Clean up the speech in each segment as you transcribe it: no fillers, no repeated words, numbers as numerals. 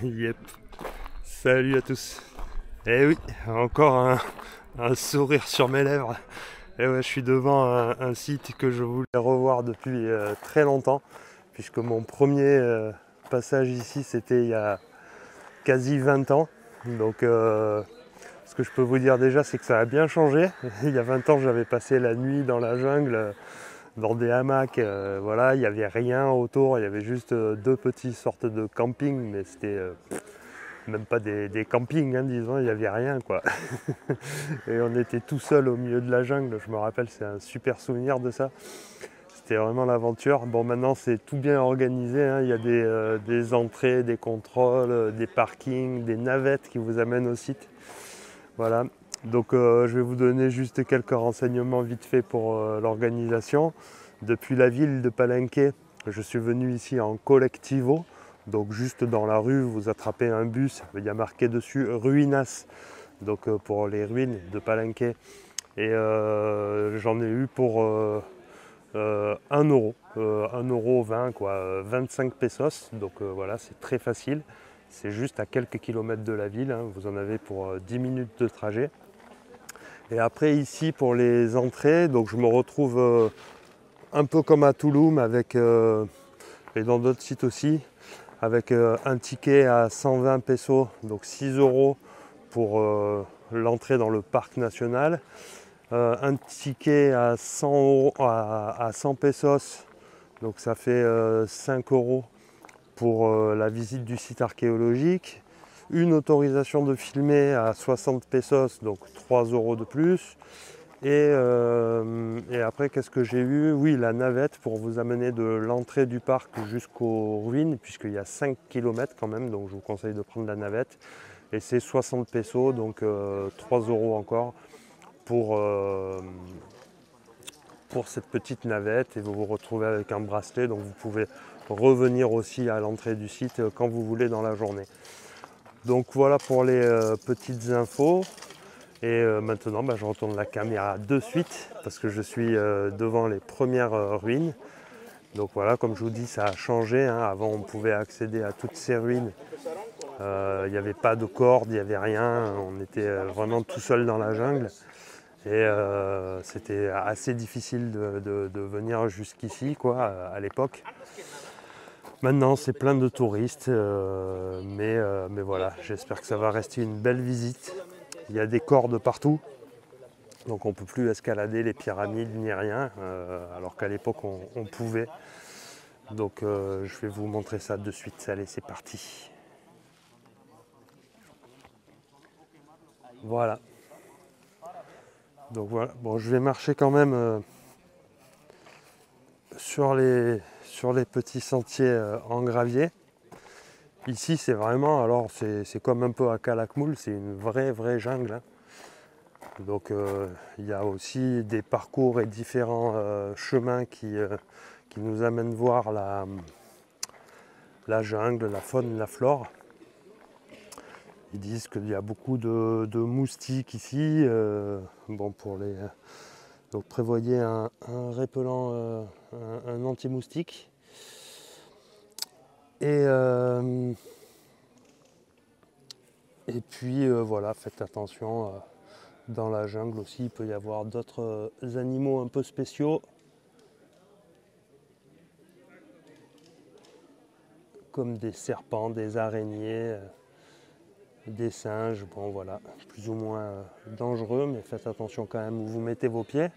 Yep. Salut à tous. Eh oui, encore un sourire sur mes lèvres. Et ouais, je suis devant un site que je voulais revoir depuis très longtemps, puisque mon premier passage ici, c'était il y a quasi 20 ans. Donc, ce que je peux vous dire déjà, c'est que ça a bien changé. Il y a 20 ans, j'avais passé la nuit dans la jungle, dans des hamacs. Voilà, il n'y avait rien autour. Il y avait juste deux petites sortes de camping, mais c'était même pas des campings, hein, disons. Il n'y avait rien, quoi. Et on était tout seul au milieu de la jungle. Je me rappelle, c'est un super souvenir de ça. C'était vraiment l'aventure. Bon, maintenant, c'est tout bien organisé, hein. Il y a des entrées, des contrôles, des parkings, des navettes qui vous amènent au site. Voilà. Donc, je vais vous donner juste quelques renseignements vite fait pour l'organisation. Depuis la ville de Palenque, je suis venu ici en collectivo. Donc, juste dans la rue, vous attrapez un bus. Il y a marqué dessus Ruinas. Donc, pour les ruines de Palenque. Et j'en ai eu pour 1 euro, 1,20 € quoi, 25 pesos. Donc voilà, c'est très facile. C'est juste à quelques kilomètres de la ville, hein. Vous en avez pour 10 minutes de trajet. Et après ici pour les entrées, donc je me retrouve un peu comme à Touloum avec, et dans d'autres sites aussi, avec un ticket à 120 pesos, donc 6 € pour l'entrée dans le parc national. Un ticket à 100 €, à 100 pesos, donc ça fait 5 € pour la visite du site archéologique. Une autorisation de filmer à 60 pesos, donc 3 € de plus. Et après, qu'est-ce que j'ai eu? Oui, la navette pour vous amener de l'entrée du parc jusqu'aux ruines, puisqu'il y a 5 km quand même, donc je vous conseille de prendre la navette. Et c'est 60 pesos, donc 3 € encore pour cette petite navette, et vous vous retrouvez avec un bracelet, donc vous pouvez revenir aussi à l'entrée du site quand vous voulez dans la journée. Donc voilà pour les petites infos. Et maintenant, je retourne la caméra de suite parce que je suis devant les premières ruines. Donc voilà, comme je vous dis, ça a changé, hein. Avant, on pouvait accéder à toutes ces ruines. Il n'y avait pas de corde, il n'y avait rien. On était vraiment tout seul dans la jungle. Et c'était assez difficile de venir jusqu'ici, quoi, à l'époque. Maintenant, c'est plein de touristes, mais voilà, j'espère que ça va rester une belle visite. Il y a des cordes partout, donc on ne peut plus escalader les pyramides ni rien, alors qu'à l'époque on pouvait. Donc je vais vous montrer ça de suite. Allez, c'est parti. Voilà. Donc voilà, bon, je vais marcher quand même sur les petits sentiers en gravier. Ici, c'est vraiment, alors c'est comme un peu à Calakmul, c'est une vraie jungle, hein. Donc il y a aussi des parcours et différents chemins qui nous amènent voir la jungle, la faune, la flore. Ils disent qu'il y a beaucoup de moustiques ici. Bon, donc prévoyez un repellent, un anti-moustique. Et puis voilà, faites attention. Dans la jungle aussi, il peut y avoir d'autres animaux un peu spéciaux, comme des serpents, des araignées, des singes. Bon voilà, plus ou moins dangereux, mais faites attention quand même où vous mettez vos pieds.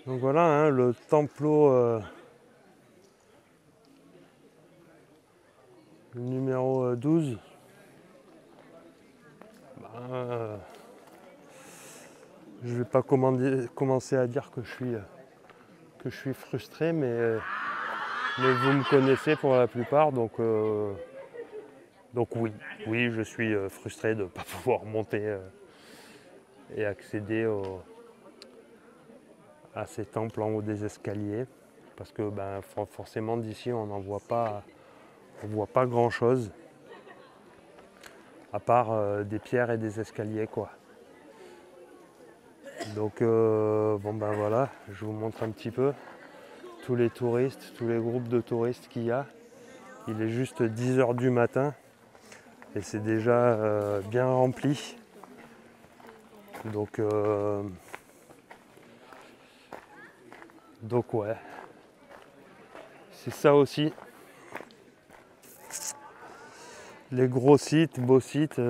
Donc voilà, hein, le templo numéro 12. Je ne vais pas commencer à dire que je suis frustré, mais vous me connaissez pour la plupart, donc oui, je suis frustré de ne pas pouvoir monter et accéder à ces temples en haut des escaliers, parce que forcément d'ici on n'en voit pas, on voit pas grand chose, à part des pierres et des escaliers, quoi. Donc voilà, je vous montre un petit peu. tous les touristes, tous les groupes de touristes qu'il y a. Il est juste 10 h du matin et c'est déjà bien rempli. Donc ouais, c'est ça aussi. Les gros sites, beaux sites,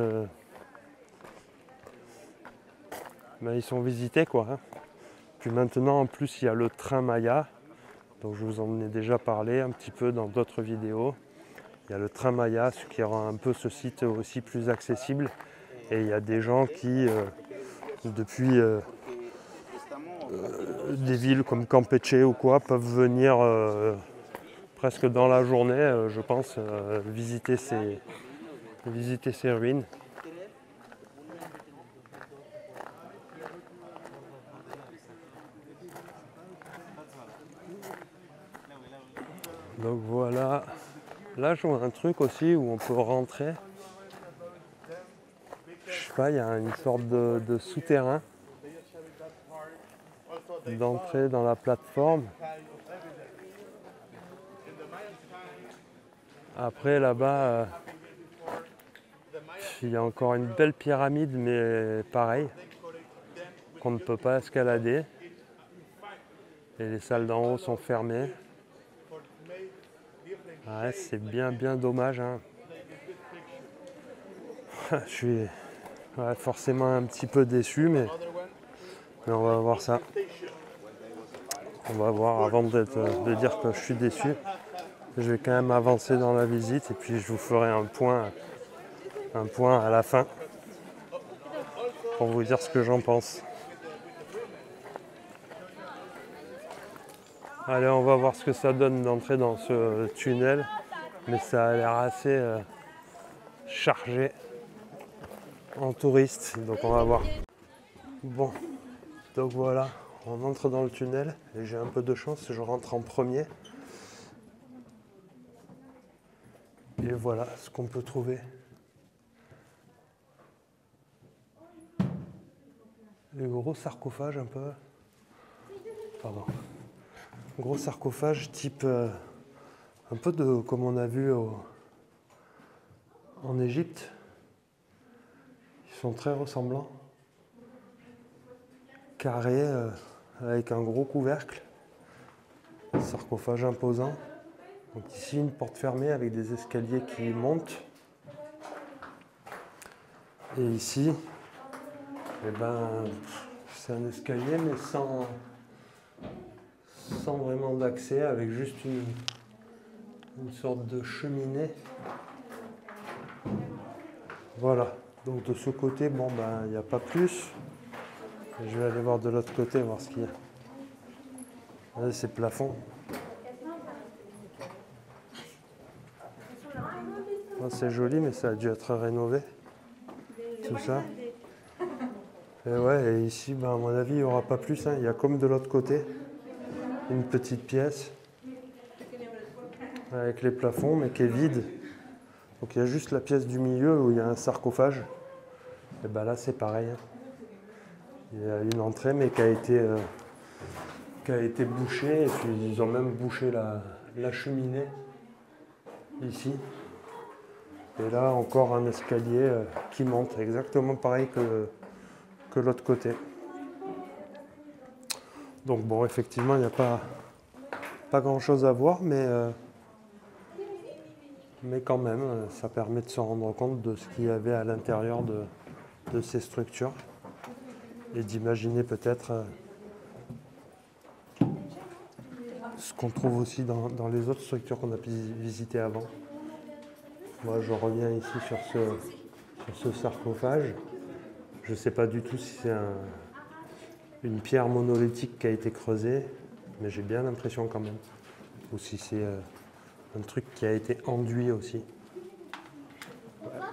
ils sont visités quoi. Hein. Puis maintenant en plus il y a le train Maya, donc je vous en ai déjà parlé un petit peu dans d'autres vidéos. Il y a le train Maya, ce qui rend un peu ce site aussi plus accessible. Et il y a des gens qui, depuis des villes comme Campeche ou quoi, peuvent venir presque dans la journée, je pense, visiter ces ruines. Donc voilà, là je vois un truc aussi où on peut rentrer. Je sais pas, il y a une sorte de souterrain d'entrée dans la plateforme. Après là-bas, il y a encore une belle pyramide, mais pareil, qu'on ne peut pas escalader. Et les salles d'en haut sont fermées. Ouais, c'est bien dommage. Hein. Je suis forcément un petit peu déçu, mais on va voir ça. On va voir avant de dire que je suis déçu. Je vais quand même avancer dans la visite et puis je vous ferai un point à la fin pour vous dire ce que j'en pense. Allez, on va voir ce que ça donne d'entrer dans ce tunnel, mais ça a l'air assez chargé en touristes, donc on va voir. Bon, donc voilà, on entre dans le tunnel et j'ai un peu de chance, je rentre en premier. Et voilà ce qu'on peut trouver. Les gros sarcophages un peu. Pardon. Gros sarcophage type un peu de comme on a vu en Égypte. Ils sont très ressemblants. Carrés avec un gros couvercle. Sarcophage imposant. Donc ici une porte fermée avec des escaliers qui montent. Et ici, c'est un escalier mais sans vraiment d'accès, avec juste une sorte de cheminée. Voilà, donc de ce côté, il n'y a pas plus. Je vais aller voir de l'autre côté, voir ce qu'il y a. Là, c'est plafond. C'est joli, mais ça a dû être rénové. Tout ça. Et ouais, et ici, à mon avis, il n'y aura pas plus. Hein. Il y a comme de l'autre côté, une petite pièce avec les plafonds, mais qui est vide. Donc il y a juste la pièce du milieu où il y a un sarcophage. Et là, c'est pareil. Hein. Il y a une entrée, mais qui a été bouchée. Et puis ils ont même bouché la cheminée ici. Et là, encore un escalier qui monte, exactement pareil que l'autre côté. Donc bon, effectivement, il n'y a pas grand chose à voir, mais quand même, ça permet de se rendre compte de ce qu'il y avait à l'intérieur de ces structures et d'imaginer peut-être ce qu'on trouve aussi dans les autres structures qu'on a pu visiter avant. Moi, je reviens ici sur ce sarcophage. Je ne sais pas du tout si c'est une pierre monolithique qui a été creusée, mais j'ai bien l'impression quand même. Ou si c'est un truc qui a été enduit aussi.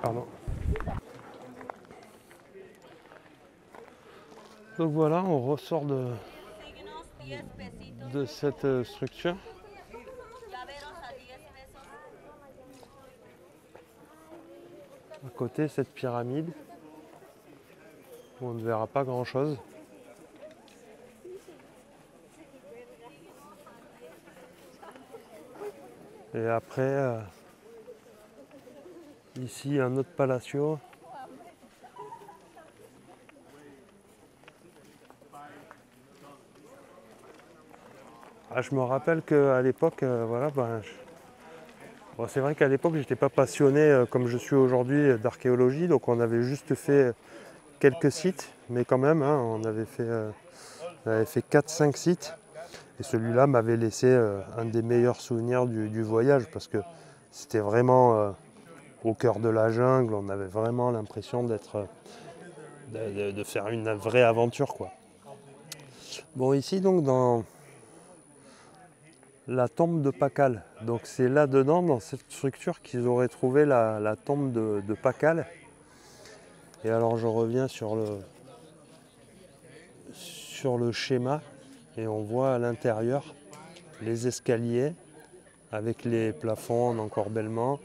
Pardon. Donc voilà, on ressort de cette structure. À côté, cette pyramide, où on ne verra pas grand-chose. Et après, ici un autre Palacio. Ah, je me rappelle qu'à l'époque, voilà, bon, c'est vrai qu'à l'époque, j'étais pas passionné comme je suis aujourd'hui d'archéologie, donc on avait juste fait quelques sites, mais quand même, hein, on avait fait 4-5 sites. Et celui-là m'avait laissé un des meilleurs souvenirs du voyage parce que c'était vraiment au cœur de la jungle. On avait vraiment l'impression de faire une vraie aventure, quoi. Bon, ici donc dans la tombe de Pakal. Donc c'est là-dedans, dans cette structure, qu'ils auraient trouvé la tombe de Pakal. Et alors je reviens sur le schéma et on voit à l'intérieur les escaliers avec les plafonds en encorbellement.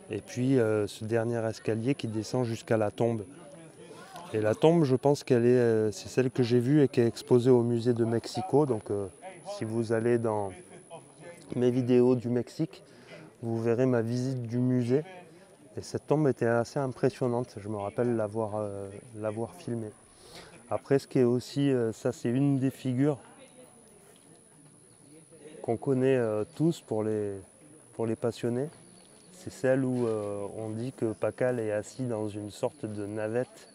Et puis ce dernier escalier qui descend jusqu'à la tombe. Et la tombe, je pense c'est celle que j'ai vue et qui est exposée au musée de Mexico. Donc si vous allez dans mes vidéos du Mexique, vous verrez ma visite du musée. Et cette tombe était assez impressionnante. Je me rappelle l'avoir filmée. Après, ce qui est aussi, ça c'est une des figures qu'on connaît tous pour les passionnés. C'est celle où on dit que Pakal est assis dans une sorte de navette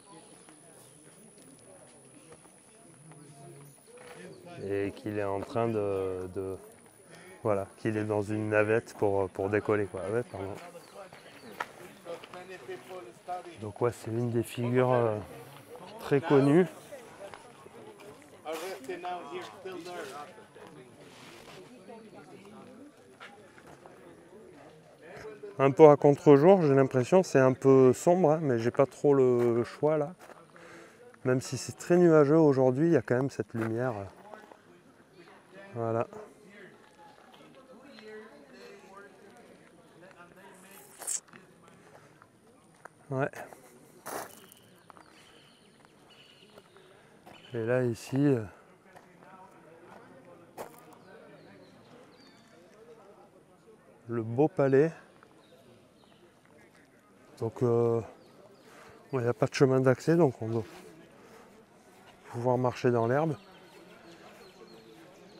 et qu'il est en train voilà, qu'il est dans une navette pour décoller, quoi. Ouais, pardon. Donc ouais, c'est une des figures très connues. Un peu à contre-jour, j'ai l'impression, c'est un peu sombre, hein, mais j'ai pas trop le choix là. Même si c'est très nuageux aujourd'hui, il y a quand même cette lumière. Voilà. Ouais. Et là ici, le beau palais. Donc il n'y a pas de chemin d'accès, donc on doit pouvoir marcher dans l'herbe.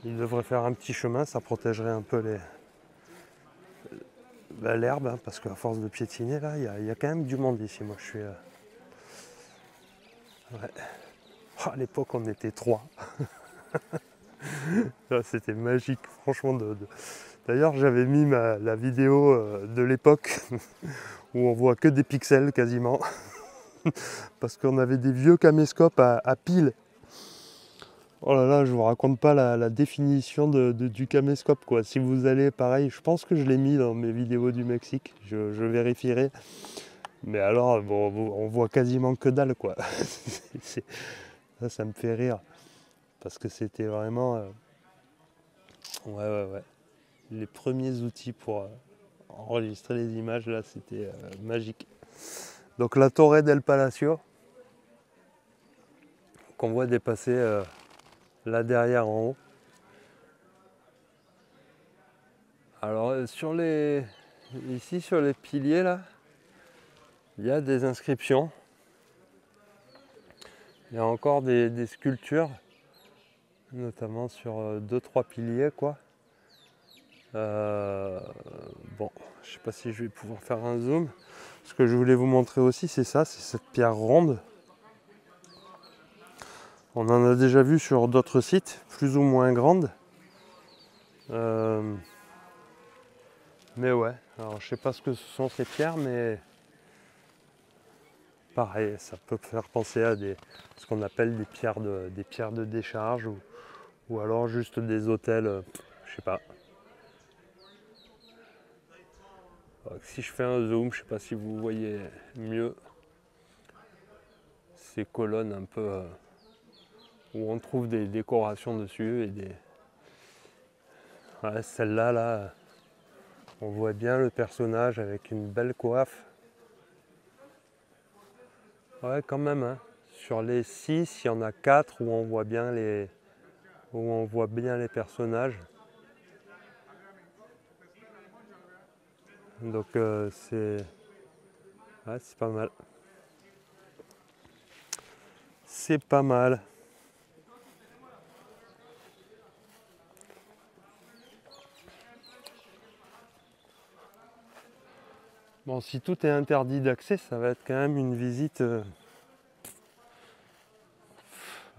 Il devrait faire un petit chemin, ça protégerait un peu l'herbe, hein, parce qu'à force de piétiner, là, il y a quand même du monde ici. Moi, je suis... ouais. Oh, à l'époque, on était 3. C'était magique, franchement. D'ailleurs, j'avais mis la vidéo de l'époque où on voit que des pixels quasiment. Parce qu'on avait des vieux caméscopes à pile. Oh là là, je vous raconte pas la définition du caméscope, quoi. Si vous allez, pareil, je pense que je l'ai mis dans mes vidéos du Mexique, je vérifierai. Mais alors, bon, on voit quasiment que dalle, quoi. Ça me fait rire. Parce que c'était vraiment... ouais. Les premiers outils pour enregistrer les images, là, c'était magique. Donc la Torre del Palacio, qu'on voit dépasser là derrière en haut. Alors ici sur les piliers là, il y a des inscriptions. Il y a encore des sculptures, notamment sur 2-3 piliers, quoi. Bon, je sais pas si je vais pouvoir faire un zoom. Ce que je voulais vous montrer aussi, c'est ça, c'est cette pierre ronde. On en a déjà vu sur d'autres sites, plus ou moins grandes. Mais ouais, alors je sais pas ce que ce sont ces pierres, mais pareil, ça peut faire penser à ce qu'on appelle des pierres de décharge ou alors juste des hôtels, je sais pas. Alors, si je fais un zoom, je sais pas si vous voyez mieux ces colonnes un peu où on trouve des décorations dessus et ouais, celle-là, là, on voit bien le personnage avec une belle coiffe. Ouais, quand même, hein. Sur les 6, il y en a 4 où on voit bien les personnages. Donc c'est ouais, c'est pas mal. C'est pas mal. Bon, si tout est interdit d'accès, ça va être quand même une visite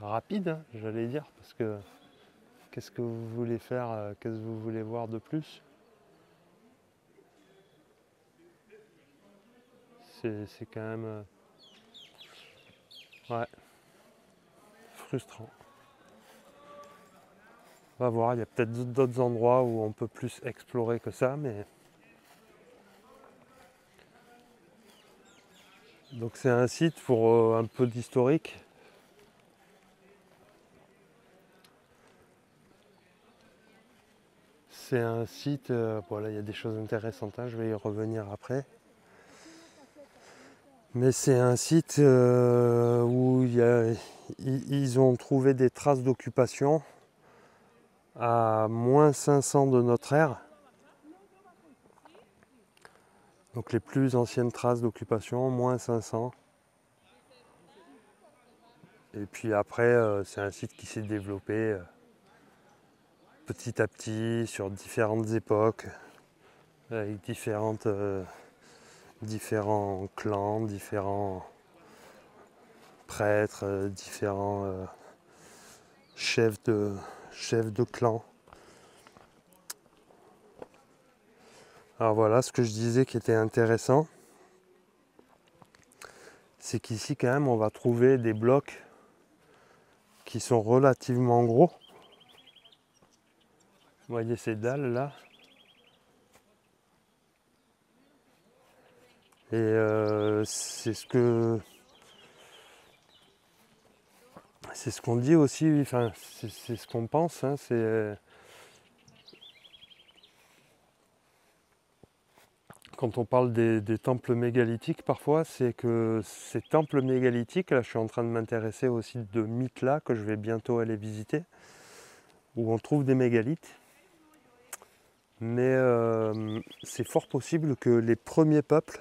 rapide, hein, j'allais dire, parce que qu'est-ce que vous voulez faire, qu'est-ce que vous voulez voir de plus? C'est quand même ouais, frustrant. On va voir, il y a peut-être d'autres endroits où on peut plus explorer que ça, mais donc c'est un site pour un peu d'historique. C'est un site, voilà, il y a des choses intéressantes, hein, je vais y revenir après. Mais c'est un site où ils ont trouvé des traces d'occupation à moins 500 de notre ère. Donc les plus anciennes traces d'occupation, moins 500. Et puis après, c'est un site qui s'est développé petit à petit sur différentes époques, avec différents clans, différents prêtres, différents chefs de clan. Alors voilà, ce que je disais qui était intéressant, c'est qu'ici quand même on va trouver des blocs qui sont relativement gros. Vous voyez ces dalles là. Et c'est ce qu'on dit aussi, enfin c'est ce qu'on pense, hein, c'est quand on parle des temples mégalithiques parfois, c'est que ces temples mégalithiques, là je suis en train de m'intéresser au site de Mythla que je vais bientôt aller visiter, où on trouve des mégalithes. Mais c'est fort possible que les premiers peuples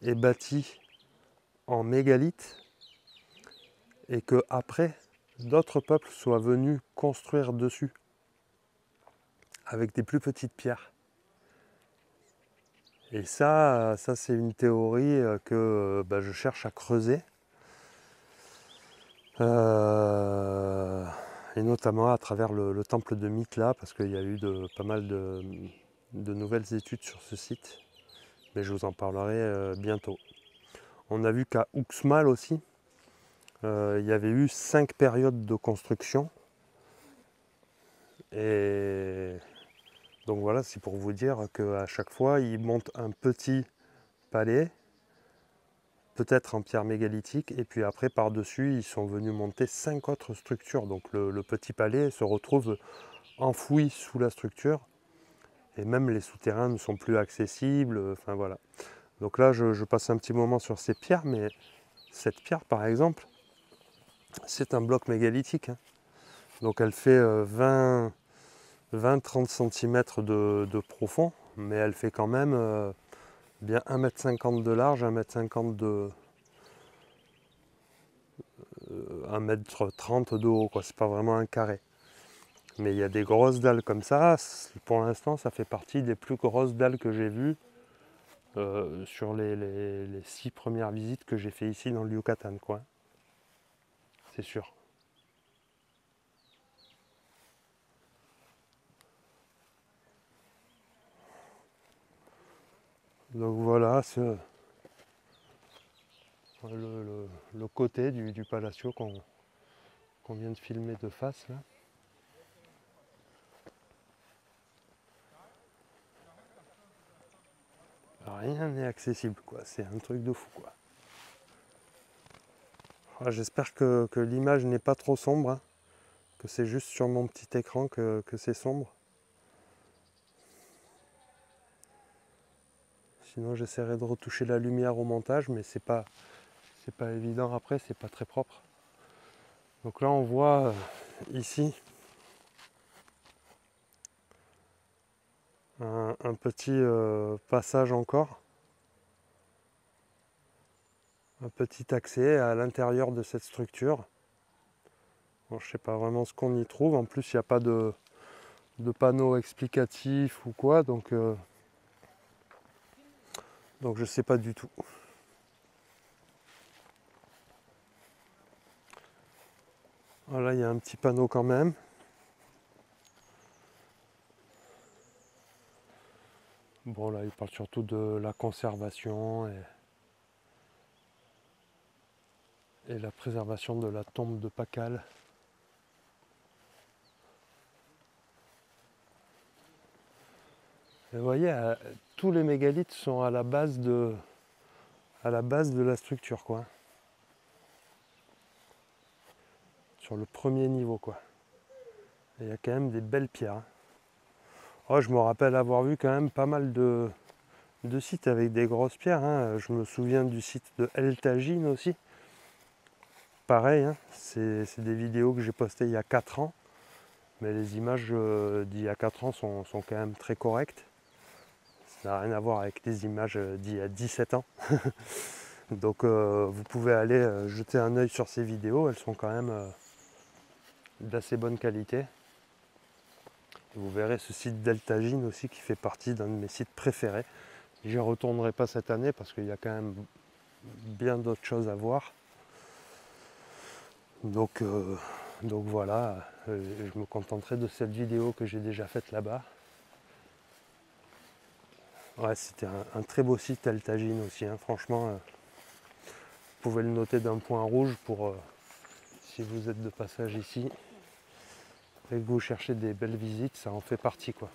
aient bâti en mégalithes et que après d'autres peuples soient venus construire dessus avec des plus petites pierres. Et ça c'est une théorie que je cherche à creuser. Et notamment à travers le temple de Mythla, parce qu'il y a eu pas mal de nouvelles études sur ce site. Mais je vous en parlerai bientôt. On a vu qu'à Uxmal aussi, il y avait eu 5 périodes de construction. Et donc voilà, c'est pour vous dire qu'à chaque fois, ils montent un petit palais, peut-être en pierre mégalithique, et puis après, par-dessus, ils sont venus monter 5 autres structures. Donc le petit palais se retrouve enfoui sous la structure, et même les souterrains ne sont plus accessibles. Enfin voilà. Donc là, je passe un petit moment sur ces pierres, mais cette pierre, par exemple, c'est un bloc mégalithique, hein. Donc elle fait 20-30 cm de profond, mais elle fait quand même bien 1,50 m de large, 1,50 m de 1,30 m de haut, quoi. C'est pas vraiment un carré. Mais il y a des grosses dalles comme ça. Pour l'instant, ça fait partie des plus grosses dalles que j'ai vues sur les 6 premières visites que j'ai fait ici dans le Yucatan, quoi. C'est sûr. Donc voilà, le côté du Palacio qu'on vient de filmer de face là. Rien n'est accessible, quoi. C'est un truc de fou, quoi. Ah, j'espère que l'image n'est pas trop sombre, hein, que c'est juste sur mon petit écran que c'est sombre. Sinon j'essaierai de retoucher la lumière au montage, mais c'est pas évident après, c'est pas très propre. Donc là on voit ici un petit passage encore, un petit accès à l'intérieur de cette structure. Bon, je ne sais pas vraiment ce qu'on y trouve, en plus il n'y a pas de panneau explicatif ou quoi, donc je ne sais pas du tout. Voilà, il y a un petit panneau quand même. Bon là il parle surtout de la conservation et la préservation de la tombe de Pakal. Et vous voyez, tous les mégalithes sont à la base de la structure, quoi. Sur le premier niveau, quoi. Et il y a quand même des belles pierres. Hein. Oh, je me rappelle avoir vu quand même pas mal de sites avec des grosses pierres. Hein. Je me souviens du site de El Tajin aussi. Pareil, hein. C'est des vidéos que j'ai postées il y a 4 ans. Mais les images d'il y a 4 ans sont quand même très correctes. Ça n'a rien à voir avec les images d'il y a 17 ans. Donc vous pouvez aller jeter un œil sur ces vidéos. Elles sont quand même d'assez bonne qualité. Et vous verrez ce site d'El Tajin aussi qui fait partie d'un de mes sites préférés. J'y retournerai pas cette année parce qu'il y a quand même bien d'autres choses à voir. Donc voilà, je me contenterai de cette vidéo que j'ai déjà faite là-bas. Ouais, c'était un très beau site El Tajin aussi, hein. Franchement, vous pouvez le noter d'un point rouge pour si vous êtes de passage ici et que vous cherchez des belles visites, ça en fait partie, quoi.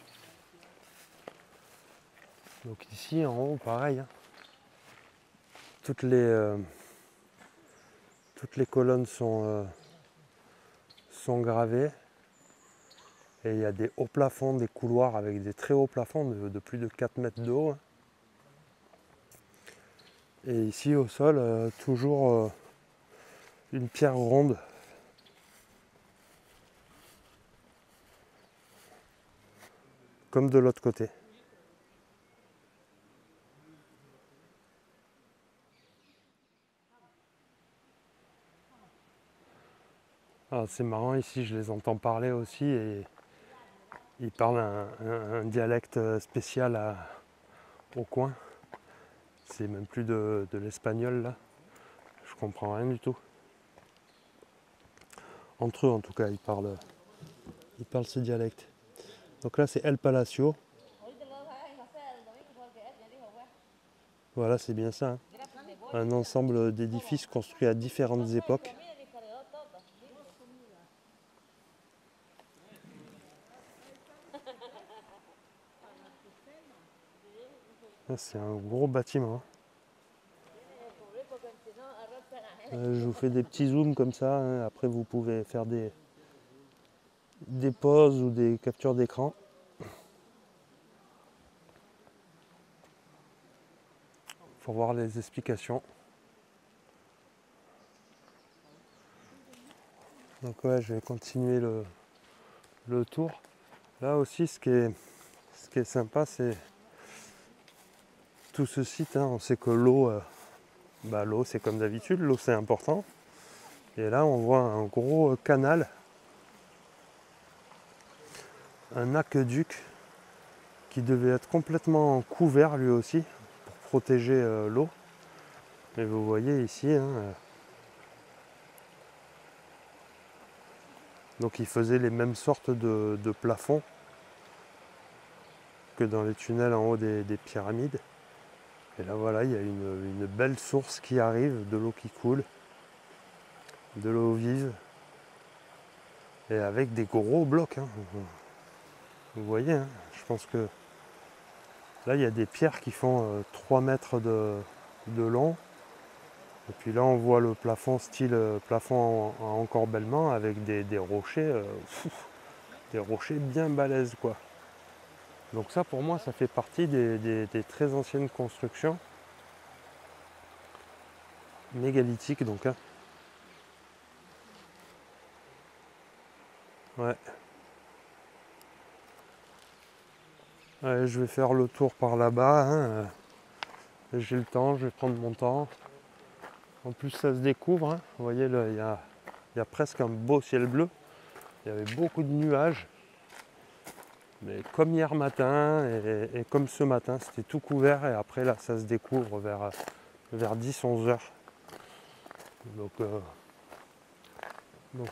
Donc ici en haut pareil, hein. Toutes les colonnes sont gravées et il y a des hauts plafonds, des couloirs avec des très hauts plafonds de plus de 4 mètres de haut. Hein. Et ici au sol, toujours une pierre ronde. Comme de l'autre côté. Alors c'est marrant, ici je les entends parler aussi et ils parlent un dialecte spécial au coin. C'est même plus de l'espagnol là. Je comprends rien du tout. Entre eux en tout cas, ils parlent ce dialecte. Donc là c'est El Palacio. Voilà, c'est bien ça. Hein. Un ensemble d'édifices construits à différentes époques. C'est un gros bâtiment. Je vous fais des petits zooms comme ça. Hein. Après, vous pouvez faire des pauses ou des captures d'écran. Pour voir les explications. Donc ouais, je vais continuer le tour. Là aussi, ce qui est sympa, c'est tout ce site. Hein. On sait que l'eau, l'eau c'est comme d'habitude, l'eau c'est important. Et là, on voit un gros canal, un aqueduc qui devait être complètement couvert lui aussi pour protéger l'eau. Et vous voyez ici, hein, donc il faisait les mêmes sortes de plafonds que dans les tunnels en haut des pyramides. Et là voilà, il y a une belle source qui arrive, de l'eau qui coule, de l'eau vive, et avec des gros blocs. Hein. Vous voyez, hein, je pense que là il y a des pierres qui font 3 mètres de long. Et puis là on voit le plafond style plafond en encorbellement avec des rochers, des rochers bien balèzes quoi. Donc ça pour moi ça fait partie des très anciennes constructions mégalithiques donc. Hein. Ouais. Allez, je vais faire le tour par là-bas, hein. J'ai le temps, je vais prendre mon temps. En plus ça se découvre, hein. Vous voyez, il y a presque un beau ciel bleu. Il y avait beaucoup de nuages. Mais comme hier matin et comme ce matin, c'était tout couvert. Et après là, ça se découvre vers 10-11 heures. Donc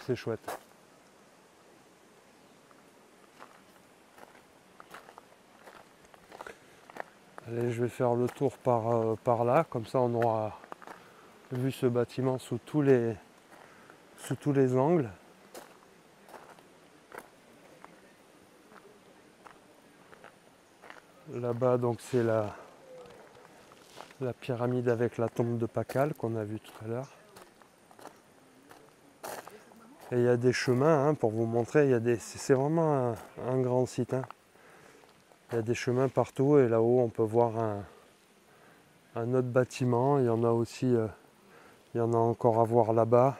c'est chouette. Allez, je vais faire le tour par là. Comme ça, on aura vu ce bâtiment sous tous les angles. Là-bas, donc c'est la pyramide avec la tombe de Pakal qu'on a vu tout à l'heure. Et il y a des chemins, hein, pour vous montrer, c'est vraiment un grand site, hein. Il y a des chemins partout et là-haut on peut voir un autre bâtiment. Il y en a aussi, il y en a encore à voir là-bas.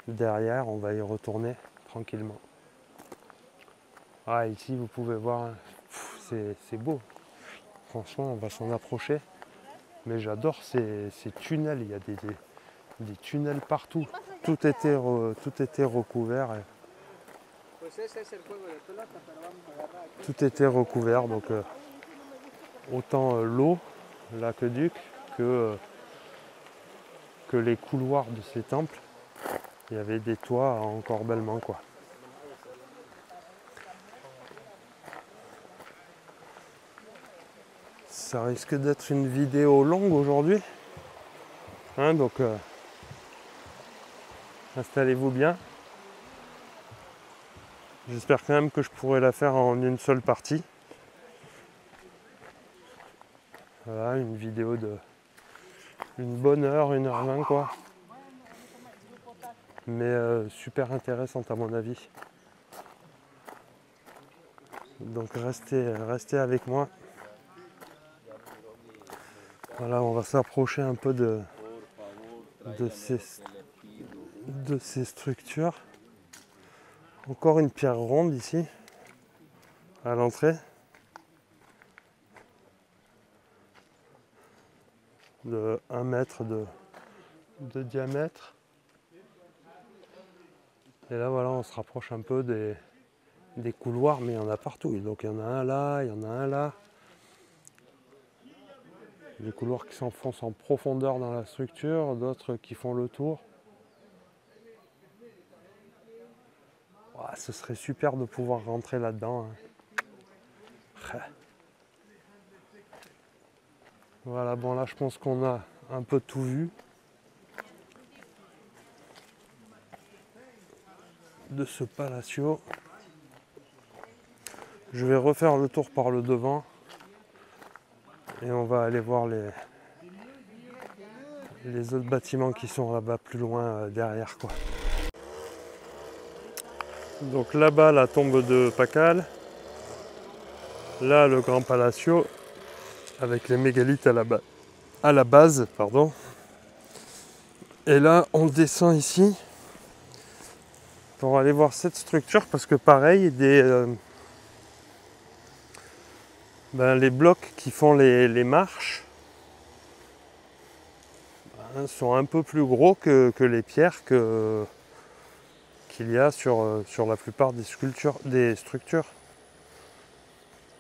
Derrière, on va y retourner tranquillement. Ah, ici vous pouvez voir, hein, c'est beau. Franchement, on va s'en approcher. Mais j'adore ces tunnels, il y a des tunnels partout. Tout était recouvert. Tout était recouvert, donc autant l'eau, l'aqueduc, que les couloirs de ces temples. Il y avait des toits en encorbellement, quoi. Ça risque d'être une vidéo longue aujourd'hui, hein, donc installez-vous bien. J'espère quand même que je pourrai la faire en une seule partie. Voilà, une vidéo de une bonne heure, 1h20 quoi. Mais super intéressante à mon avis. Donc restez avec moi. Voilà, on va s'approcher un peu de ces structures. Encore une pierre ronde ici, à l'entrée. De 1 mètre de diamètre. Et là voilà, on se rapproche un peu des couloirs, mais il y en a partout. Donc il y en a un là, il y en a un là. Des couloirs qui s'enfoncent en profondeur dans la structure, d'autres qui font le tour. Ouah, ce serait super de pouvoir rentrer là-dedans, hein. Voilà, bon là je pense qu'on a un peu tout vu de ce Palacio. Je vais refaire le tour par le devant et on va aller voir les autres bâtiments qui sont là-bas plus loin derrière, quoi. Donc là-bas la tombe de Pakal, là le grand Palacio avec les mégalithes à la base, pardon. Et là on descend ici pour aller voir cette structure parce que pareil, les blocs qui font les marches, hein, sont un peu plus gros que les pierres qu'il y a sur la plupart des structures.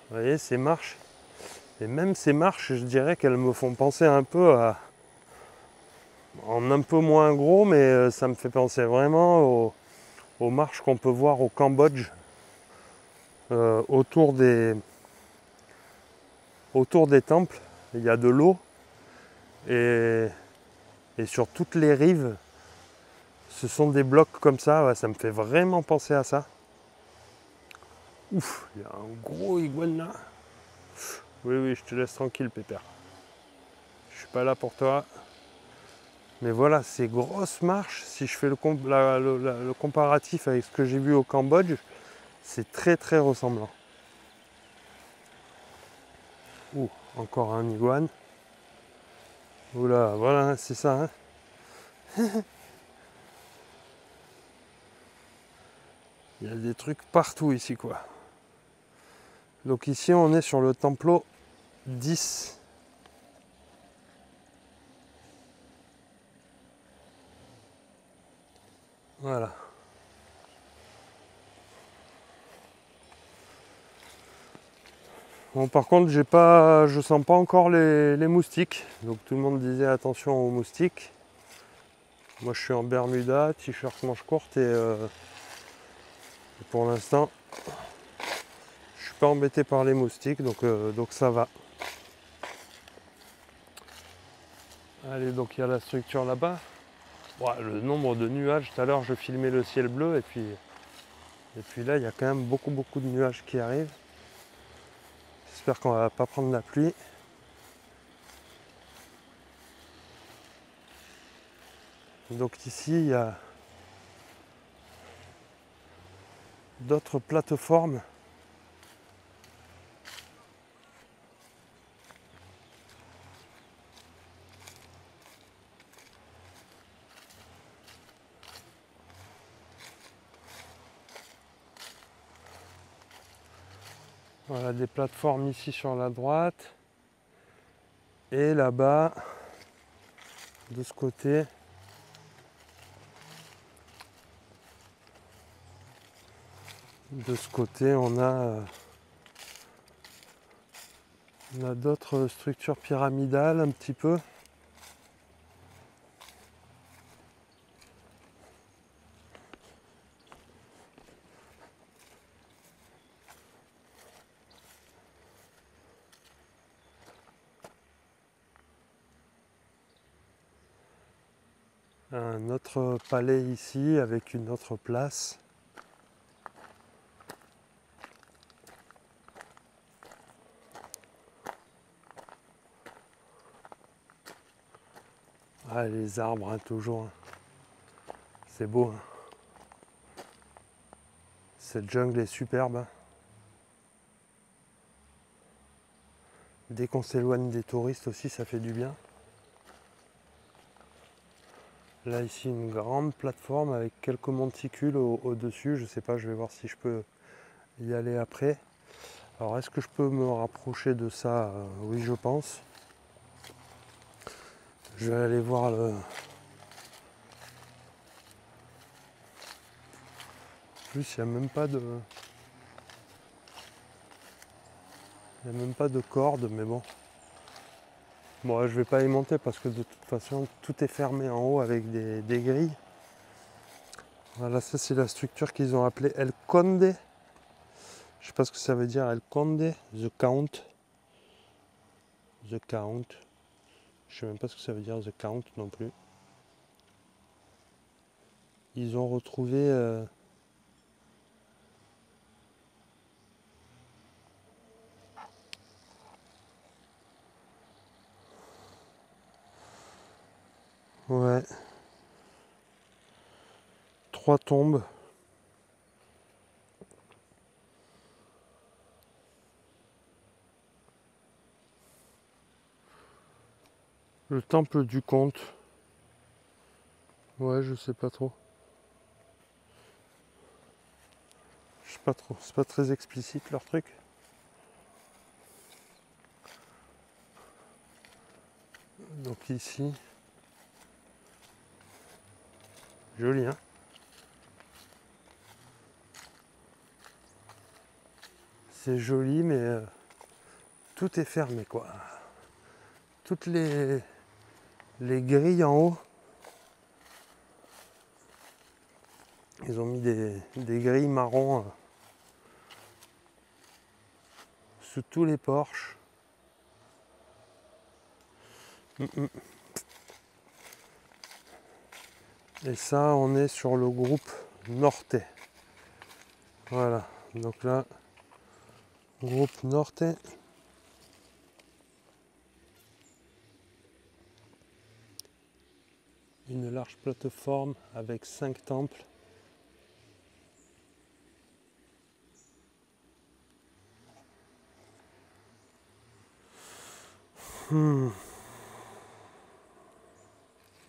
Vous voyez ces marches, et même ces marches, je dirais qu'elles me font penser un peu en un peu moins gros, mais ça me fait penser vraiment aux marches qu'on peut voir au Cambodge, autour des temples. Il y a de l'eau et sur toutes les rives, ce sont des blocs comme ça. Ouais, ça me fait vraiment penser à ça. Ouf, il y a un gros iguane là. Oui, je te laisse tranquille, Pépère. Je suis pas là pour toi. Mais voilà, ces grosses marches, si je fais le comparatif avec ce que j'ai vu au Cambodge, c'est très très ressemblant. Ouh, encore un iguane. Oula, voilà, c'est ça, hein. Il y a des trucs partout ici, quoi. Donc ici on est sur le Templo 10. Voilà. Bon, par contre, je sens pas encore les moustiques. Donc tout le monde disait attention aux moustiques. Moi, je suis en Bermuda, t-shirt manche courte et pour l'instant, je suis pas embêté par les moustiques, donc ça va. Allez, donc il y a la structure là-bas. Ouais, le nombre de nuages. Tout à l'heure, je filmais le ciel bleu et puis là, il y a quand même beaucoup de nuages qui arrivent. J'espère qu'on va pas prendre la pluie. Donc ici, il y a d'autres plateformes. Voilà, des plateformes ici sur la droite. Et là-bas, de ce côté, on a d'autres structures pyramidales un petit peu. Un autre palais ici avec une autre place. Ah, les arbres, hein, toujours. C'est beau. Hein. Cette jungle est superbe. Hein. Dès qu'on s'éloigne des touristes aussi, ça fait du bien. Là, ici, une grande plateforme avec quelques monticules au-dessus. Je sais pas, je vais voir si je peux y aller après. Alors, est-ce que je peux me rapprocher de ça? Oui, je pense. Je vais aller voir le... En plus, il n'y a même pas de... Il n'y a même pas de corde, mais bon. Bon, je vais pas y monter parce que de toute façon, tout est fermé en haut avec des grilles. Voilà, ça c'est la structure qu'ils ont appelée El Conde. Je sais pas ce que ça veut dire, El Conde, The Count. The Count. Je sais même pas ce que ça veut dire, The Count non plus. Ils ont retrouvé... Ouais. 3 tombes. Le temple du comte. Ouais, je sais pas trop. Je sais pas trop. C'est pas très explicite leur truc. Donc ici. Joli, hein? C'est joli, mais tout est fermé, quoi. Toutes les grilles en haut, ils ont mis des grilles marron sous tous les porches. Et ça, on est sur le groupe Norte. Voilà, donc là, groupe Norte. Une large plateforme avec 5 temples.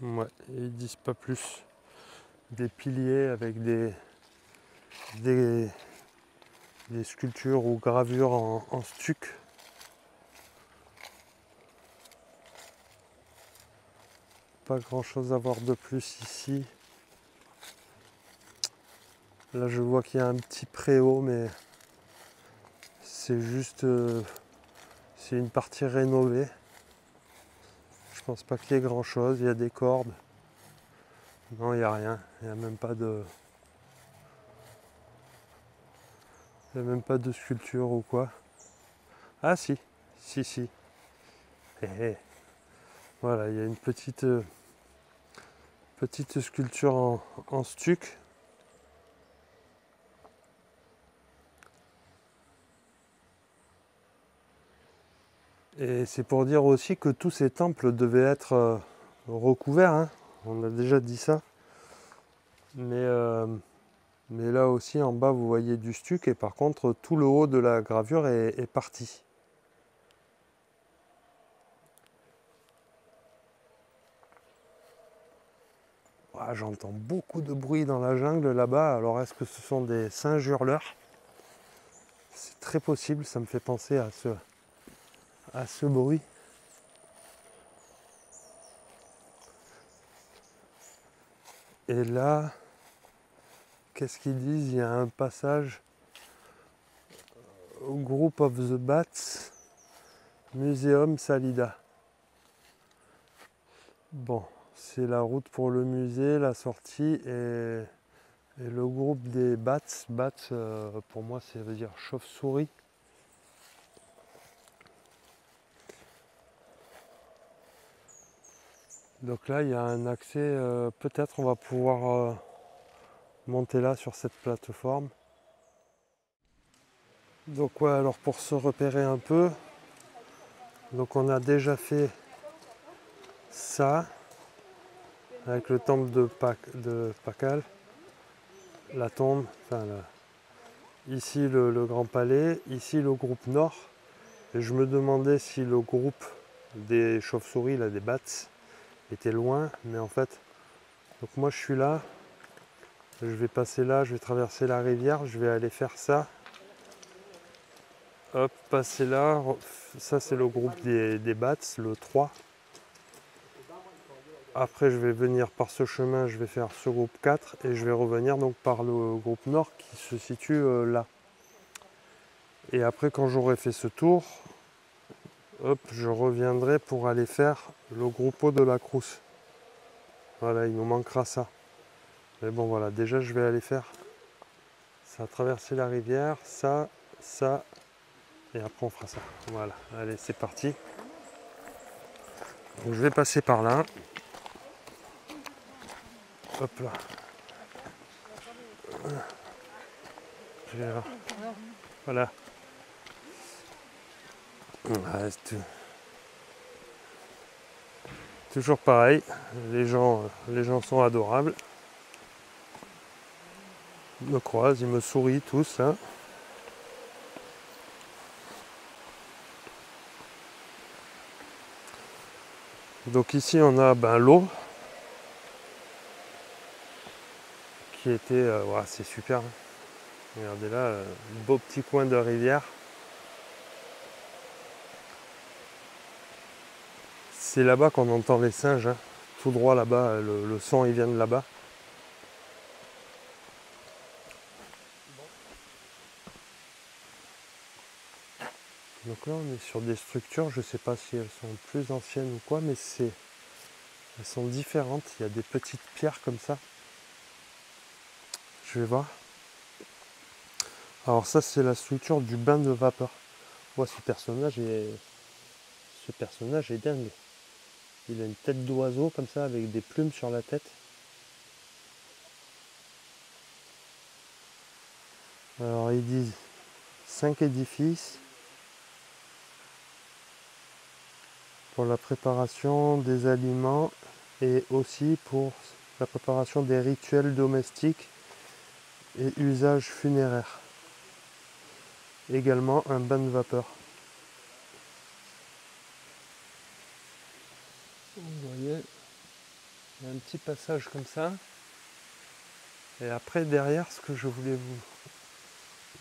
Ouais, ils disent pas plus. Des piliers avec des des sculptures ou gravures en stuc. Pas grand chose à voir de plus ici. Là je vois qu'il y a un petit préau, mais c'est juste c'est une partie rénovée. Je pense pas qu'il y ait grand chose. Il y a des cordes. Non, il n'y a rien. Il n'y a même pas de. Il n'y a même pas de sculpture ou quoi. Ah si, si. Eh, eh. Voilà, il y a une petite sculpture en stuc. Et c'est pour dire aussi que tous ces temples devaient être recouverts, hein. On a déjà dit ça. Mais là aussi en bas vous voyez du stuc et par contre tout le haut de la gravure est parti. Ah, j'entends beaucoup de bruit dans la jungle là-bas. Alors est-ce que ce sont des singes hurleurs? C'est très possible, ça me fait penser à ce bruit. Et là, qu'est-ce qu'ils disent? Il y a un passage au Group of the Bats, Muséum Salida. Bon, c'est la route pour le musée, la sortie et le groupe des bats. Bats, pour moi, ça veut dire chauve-souris. Donc là, il y a un accès, peut-être on va pouvoir monter là sur cette plateforme. Donc ouais, alors pour se repérer un peu, donc on a déjà fait ça avec le temple de Pakal, la tombe, enfin ici le Grand Palais, ici le groupe Nord. Et je me demandais si le groupe des chauves-souris, là, des bats, était loin, mais en fait, donc moi je suis là, je vais passer là, je vais traverser la rivière, je vais aller faire ça. Hop, passer là, ça c'est le groupe des bats, le 3. Après je vais venir par ce chemin, je vais faire ce groupe 4 et je vais revenir donc par le groupe Nord qui se situe là. Et après quand j'aurai fait ce tour, hop, je reviendrai pour aller faire le groupe de la Crous. Voilà, il nous manquera ça. Mais bon voilà, déjà je vais aller faire ça, traverser la rivière, ça, et après on fera ça. Voilà, allez c'est parti. Donc, je vais passer par là. Hop là. Je vais là. Voilà. Toujours pareil, les gens sont adorables. Ils me croisent, ils me sourient tous. Hein. Donc ici on a l'eau qui était... ouais, c'est super. Hein. Regardez là, beau petit coin de rivière. C'est là-bas qu'on entend les singes. Hein. Tout droit là-bas, le son il vient de là-bas. Donc là on est sur des structures, je ne sais pas si elles sont plus anciennes ou quoi, mais elles sont différentes. Il y a des petites pierres comme ça. Je vais voir. Alors ça c'est la structure du bain de vapeur. Ouais, ce personnage est dingue. Il a une tête d'oiseau comme ça avec des plumes sur la tête. Alors ils disent 5 édifices pour la préparation des aliments et aussi pour la préparation des rituels domestiques et usages funéraires. Également un bain de vapeur. Vous voyez, il y a un petit passage comme ça. Et après derrière, ce que je voulais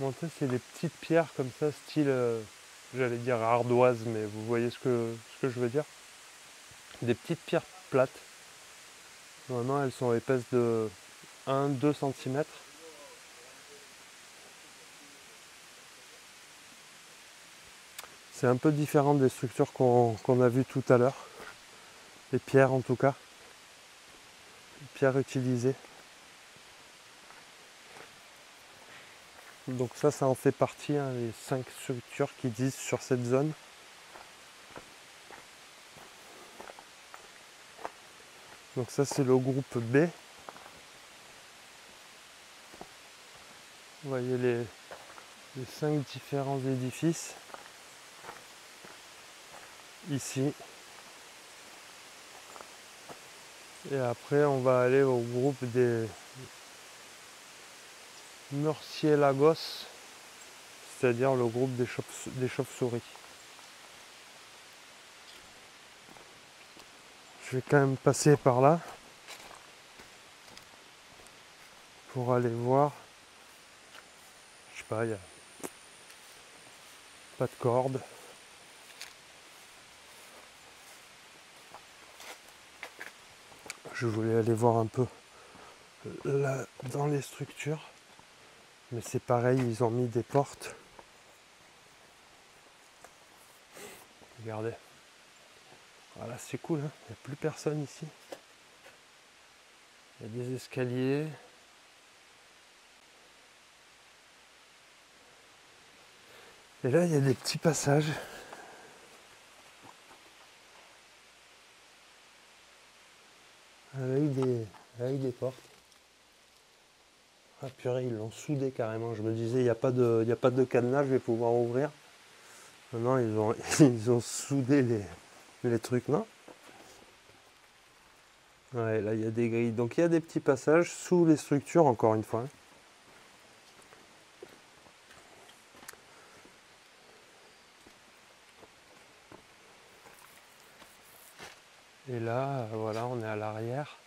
montrer, c'est des petites pierres comme ça, style, j'allais dire ardoise, mais vous voyez ce que je veux dire. Des petites pierres plates. Maintenant, elles sont épaisses de 1-2 cm. C'est un peu différent des structures qu'on a vues tout à l'heure. Les pierres en tout cas. Les pierres utilisées. Donc ça en fait partie, hein, les 5 structures qui disent sur cette zone. Donc ça c'est le groupe B. Vous voyez les 5 différents édifices. Ici. Et après on va aller au groupe des Murciélagos, c'est-à-dire le groupe des chauves-souris. Je vais quand même passer par là pour aller voir. Je sais pas, il n'y a pas de corde. Je voulais aller voir un peu là dans les structures. Mais c'est pareil, ils ont mis des portes. Regardez. Voilà, c'est cool, hein. Il n'y a plus personne ici. Il y a des escaliers. Et là, il y a des petits passages. Avec des portes. Ah purée, ils l'ont soudé carrément. Je me disais, il n'y a pas de cadenas, je vais pouvoir ouvrir. Maintenant, ils ont soudé les trucs, non? Ouais, là, il y a des grilles. Donc, il y a des petits passages sous les structures, encore une fois. Et là, voilà, on est à l'arrière.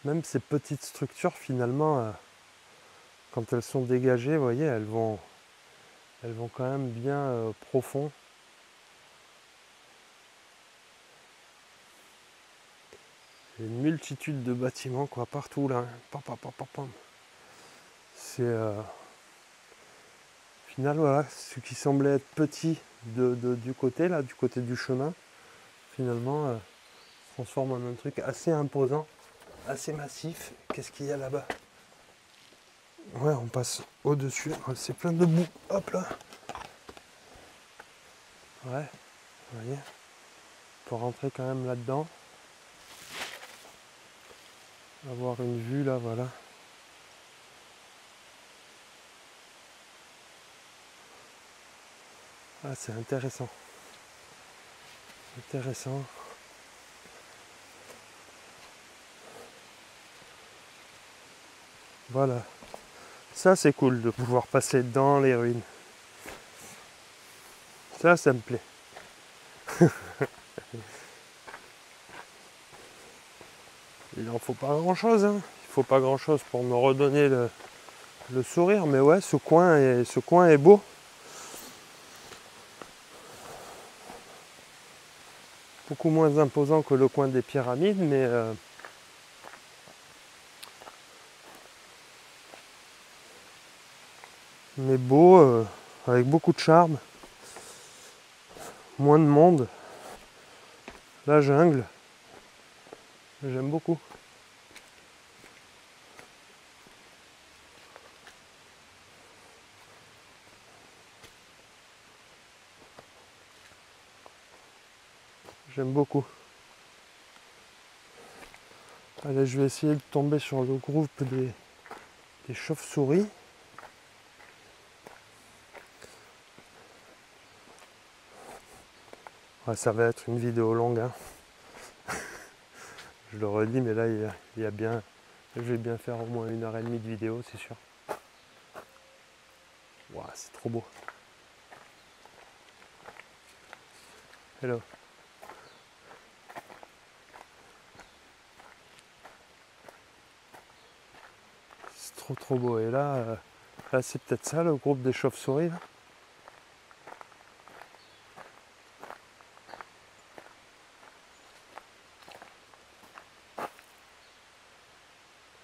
Même ces petites structures, finalement, quand elles sont dégagées, vous voyez, elles vont quand même bien profond. Il y a une multitude de bâtiments, quoi, partout là. Pam, pam, pam, pam, pam. C'est au final, voilà, ce qui semblait être petit du côté là, du côté du chemin, finalement, se transforme en un truc assez imposant, assez massif. Qu'est-ce qu'il y a là-bas? Ouais, on passe au-dessus. C'est plein de boue. Hop là. Ouais, vous voyez. Pour rentrer quand même là-dedans. Avoir une vue là, voilà. Ah, c'est intéressant. Intéressant. Voilà. Ça, c'est cool de pouvoir passer dans les ruines. Ça me plaît. Il en faut pas grand-chose, hein. Il faut pas grand-chose pour me redonner le sourire. Mais ouais, ce coin est beau. Beaucoup moins imposant que le coin des pyramides, mais beau, avec beaucoup de charme. Moins de monde. La jungle. J'aime beaucoup. J'aime beaucoup. Allez, je vais essayer de tomber sur le groupe des chauves-souris. Ouais, ça va être une vidéo longue, hein. Je le redis, mais là, il y a bien... Je vais bien faire au moins 1h30 de vidéo, c'est sûr. Wow, c'est trop beau. Hello. trop beau. Et là, là c'est peut-être ça le groupe des chauves-souris.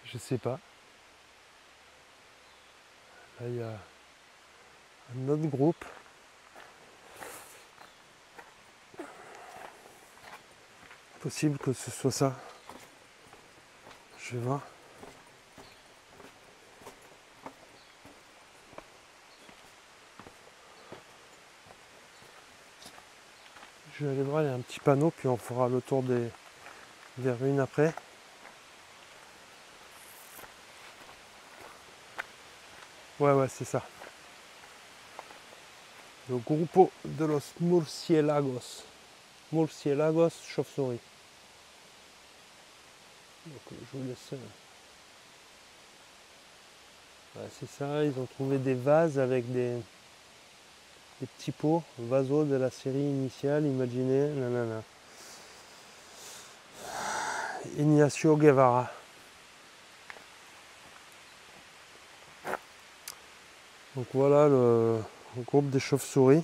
Je sais pas. Là il y a un autre groupe. Possible que ce soit ça. Je vais voir. Je vais aller voir, il y a un petit panneau, puis on fera le tour des ruines après. Ouais, c'est ça. Le Grupo de los Murciélagos. Murciélagos chauve-souris. Donc je vous laisse. Ouais, c'est ça, ils ont trouvé des vases avec des petits pots, vasos de la série initiale, imaginez, nanana. Ignacio Guevara. Donc voilà le groupe des chauves-souris.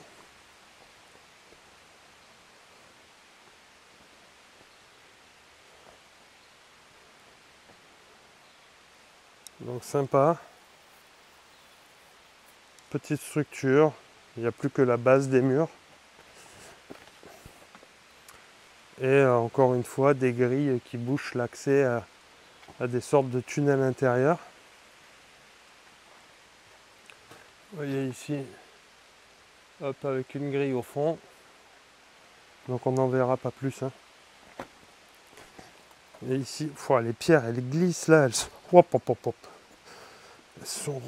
Donc sympa. Petite structure, il n'y a plus que la base des murs. Et encore une fois, des grilles qui bouchent l'accès à des sortes de tunnels intérieurs. Vous voyez ici, hop, avec une grille au fond. Donc on n'en verra pas plus. Hein. Et ici, les pierres, elles glissent là, elles sont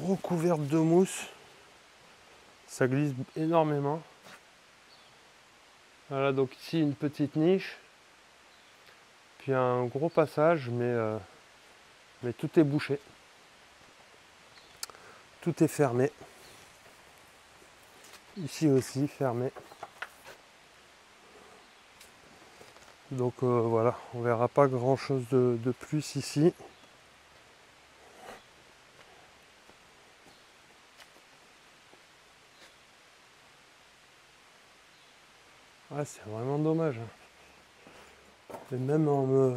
recouvertes de mousse. Ça glisse énormément. Voilà, donc ici une petite niche. Puis un gros passage, mais tout est bouché. Tout est fermé. Ici aussi, fermé. Donc voilà, on verra pas grand chose de plus ici. Ah, c'est vraiment dommage. Et même en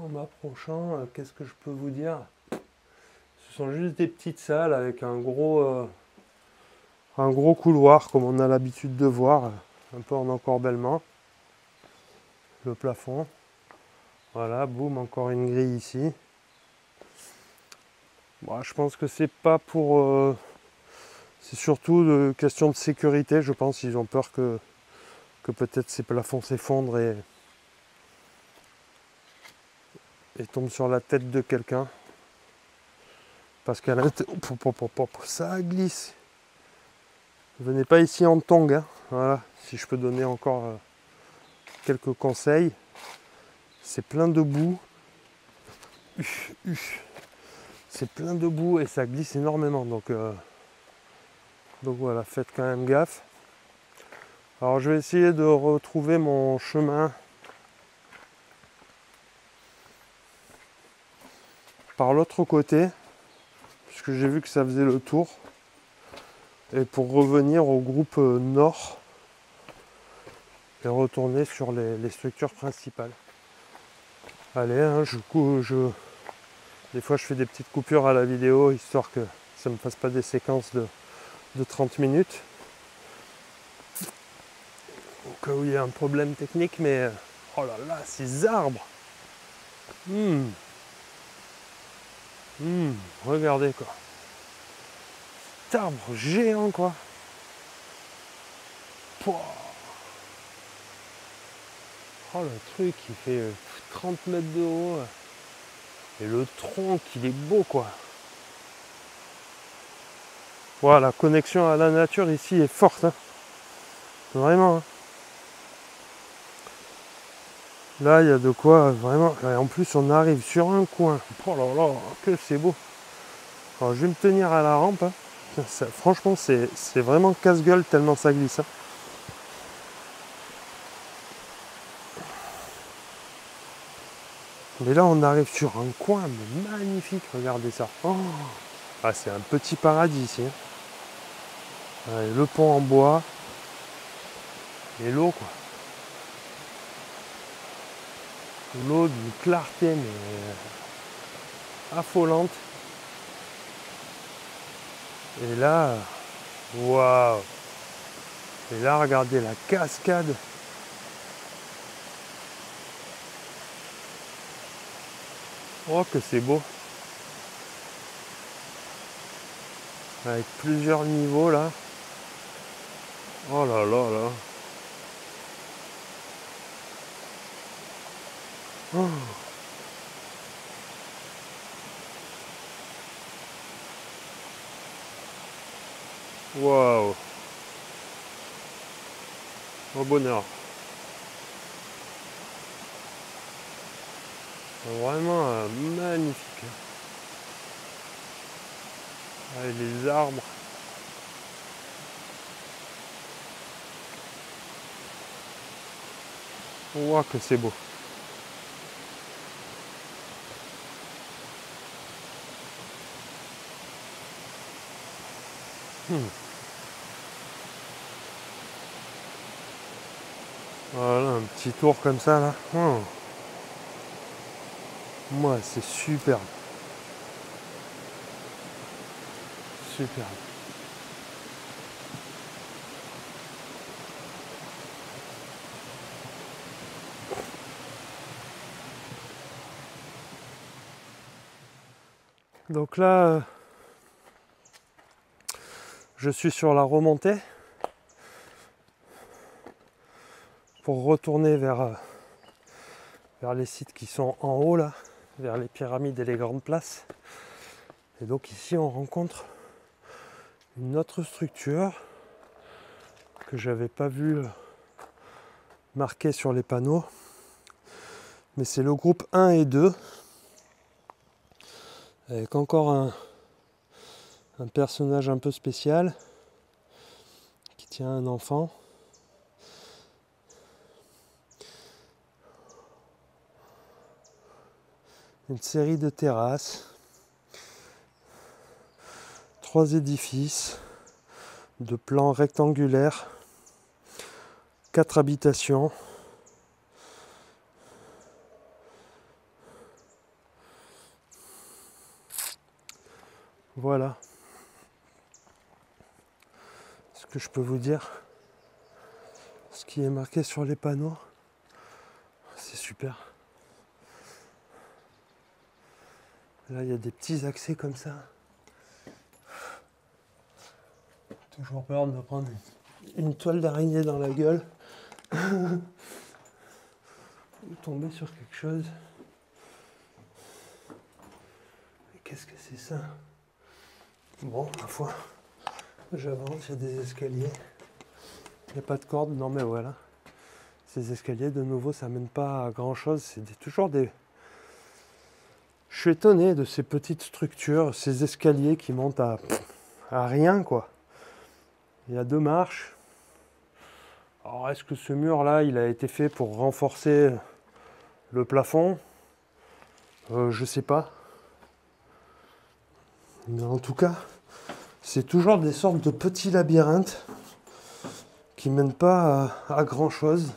m'approchant, qu'est-ce que je peux vous dire? Ce sont juste des petites salles avec un gros couloir comme on a l'habitude de voir, un peu en encorbellement. Le plafond. Voilà, boum, encore une grille ici. Bon, je pense que c'est pas pour... c'est surtout une question de sécurité, je pense. Ils ont peur que peut-être ces plafonds s'effondrent et tombent sur la tête de quelqu'un. Parce qu'à l'intérieur... Ça glisse. Venez pas ici en tongs. Hein. Voilà, si je peux donner encore quelques conseils. C'est plein de boue. C'est plein de boue et ça glisse énormément. Donc voilà, faites quand même gaffe. Alors je vais essayer de retrouver mon chemin par l'autre côté, puisque j'ai vu que ça faisait le tour. Et pour revenir au groupe nord et retourner sur les structures principales. Allez, hein, des fois je fais des petites coupures à la vidéo, histoire que ça ne me fasse pas des séquences de 30 minutes. Au cas où il y a un problème technique, mais oh là là, ces arbres! Regardez quoi. Cet arbre géant quoi. Pouah. Oh le truc il fait 30 mètres de haut. Et le tronc il est beau quoi. Voilà, la connexion à la nature ici est forte. Hein. Vraiment. Hein. Là il y a de quoi vraiment. Et en plus on arrive sur un coin. Oh là là, que c'est beau. Alors je vais me tenir à la rampe. Hein. Ça, franchement c'est vraiment casse-gueule tellement ça glisse. Hein. Mais là, on arrive sur un coin mais magnifique, regardez ça. Oh, ah, c'est un petit paradis ici. Hein. Allez, le pont en bois et l'eau, quoi. L'eau d'une clarté mais affolante. Et là, waouh! Et là, regardez la cascade. Oh, que c'est beau. Avec plusieurs niveaux là. Oh là là là. Oh. Waouh. Au bonheur. Vraiment magnifique. Avec les arbres. Waouh, que c'est beau. Voilà, un petit tour comme ça là. Moi, c'est superbe. Superbe. Donc là, je suis sur la remontée pour retourner vers les sites qui sont en haut là, vers les pyramides et les grandes places. Et donc ici on rencontre une autre structure que j'avais pas vu marquée sur les panneaux, mais c'est le groupe 1 et 2 avec encore un personnage un peu spécial qui tient un enfant. Une série de terrasses, 3 édifices de plan rectangulaire, 4 habitations. Voilà ce que je peux vous dire. Ce qui est marqué sur les panneaux, c'est super. Là, il y a des petits accès comme ça. Toujours peur de me prendre une toile d'araignée dans la gueule. Ou tomber sur quelque chose. Mais qu'est-ce que c'est ça? Bon, ma foi, j'avance, il y a des escaliers. Il n'y a pas de corde, non mais voilà. Ces escaliers, de nouveau, ça mène pas à grand chose. C'est toujours des... Je suis étonné de ces petites structures, ces escaliers qui montent à rien, quoi. Il y a 2 marches. Alors, est-ce que ce mur-là, il a été fait pour renforcer le plafond? Je sais pas. Mais en tout cas, c'est toujours des sortes de petits labyrinthes qui mènent pas à grand chose.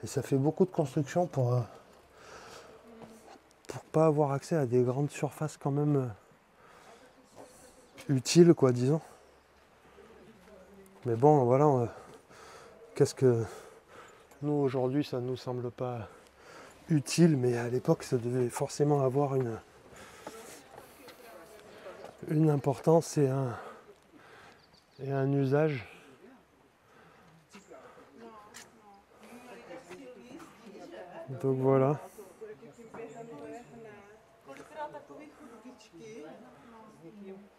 Et ça fait beaucoup de construction pour pas avoir accès à des grandes surfaces quand même utiles, quoi, disons. Mais bon, voilà, qu'est-ce que nous aujourd'hui, ça nous semble pas utile, mais à l'époque, ça devait forcément avoir une importance et un usage. Donc voilà.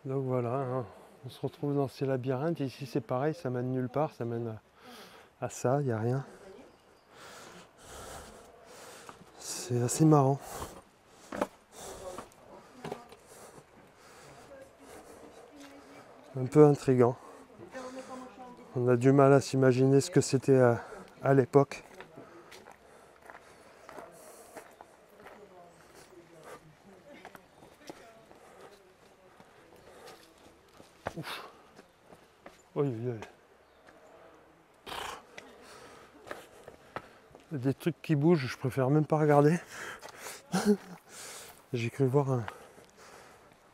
Donc voilà, hein. On se retrouve dans ces labyrinthes. Ici c'est pareil, ça mène nulle part, ça mène à ça, il n'y a rien. C'est assez marrant. Un peu intriguant. On a du mal à s'imaginer ce que c'était à l'époque. Oui, oui, oui. Des trucs qui bougent, je préfère même pas regarder. J'ai cru voir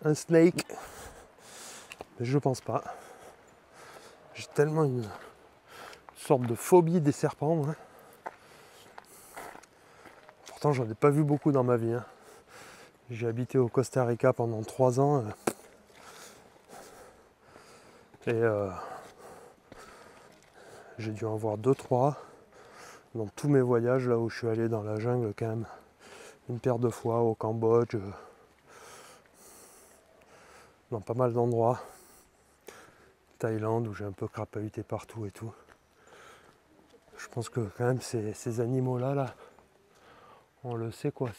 un snake, mais je pense pas. J'ai tellement une sorte de phobie des serpents, moi. Pourtant, j'en ai pas vu beaucoup dans ma vie, hein. J'ai habité au Costa Rica pendant 3 ans. Et j'ai dû en voir 2-3 dans tous mes voyages, là où je suis allé dans la jungle quand même. Une paire de fois au Cambodge, dans pas mal d'endroits. Thaïlande où j'ai un peu crapahuté partout et tout. Je pense que quand même ces animaux-là, là, on le sait quoi,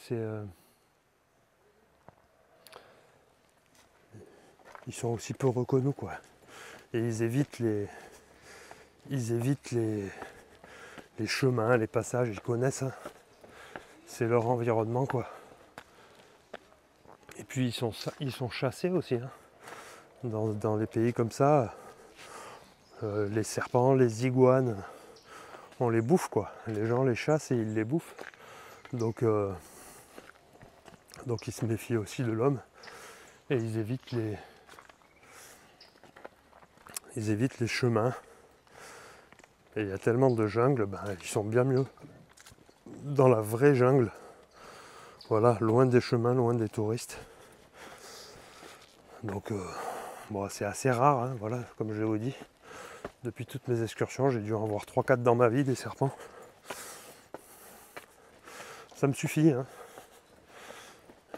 ils sont aussi peu reconnus quoi. Et ils évitent les chemins, les passages, ils connaissent. Hein. C'est leur environnement quoi. Et puis ils sont chassés aussi. Hein. Dans les pays comme ça, les serpents, les iguanes, on les bouffe quoi. Les gens les chassent et ils les bouffent. Donc ils se méfient aussi de l'homme et ils évitent les chemins. Et il y a tellement de jungles, ils sont bien mieux dans la vraie jungle. Voilà, loin des chemins, loin des touristes. Donc c'est assez rare, hein, voilà, comme je vous dis. Depuis toutes mes excursions, j'ai dû en voir 3-4 dans ma vie, des serpents. Ça me suffit, hein.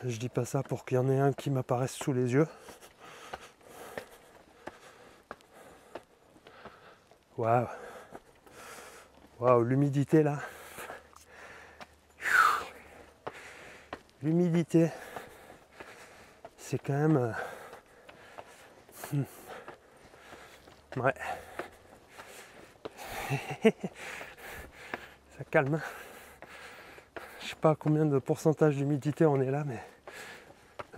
Je dis pas ça pour qu'il y en ait un qui m'apparaisse sous les yeux. Waouh. Waouh, l'humidité là. L'humidité, c'est quand même... Ouais. Ça calme. Je sais pas combien de pourcentage d'humidité on est là, mais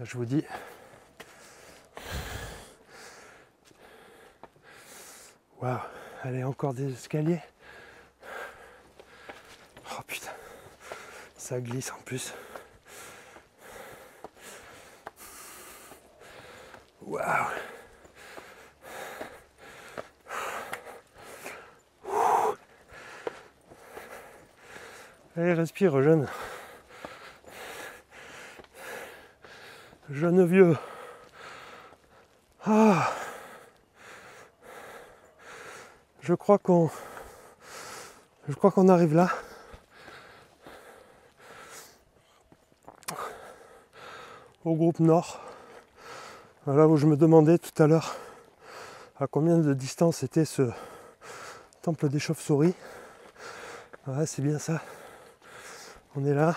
je vous dis. Waouh, allez, encore des escaliers. Oh putain, ça glisse en plus. Waouh. Allez, respire, jeune. Jeune vieux. Ah. Je crois qu'on arrive là. Au groupe Nord. Voilà où je me demandais tout à l'heure à combien de distance était ce temple des chauves-souris. Ouais, c'est bien ça. On est là.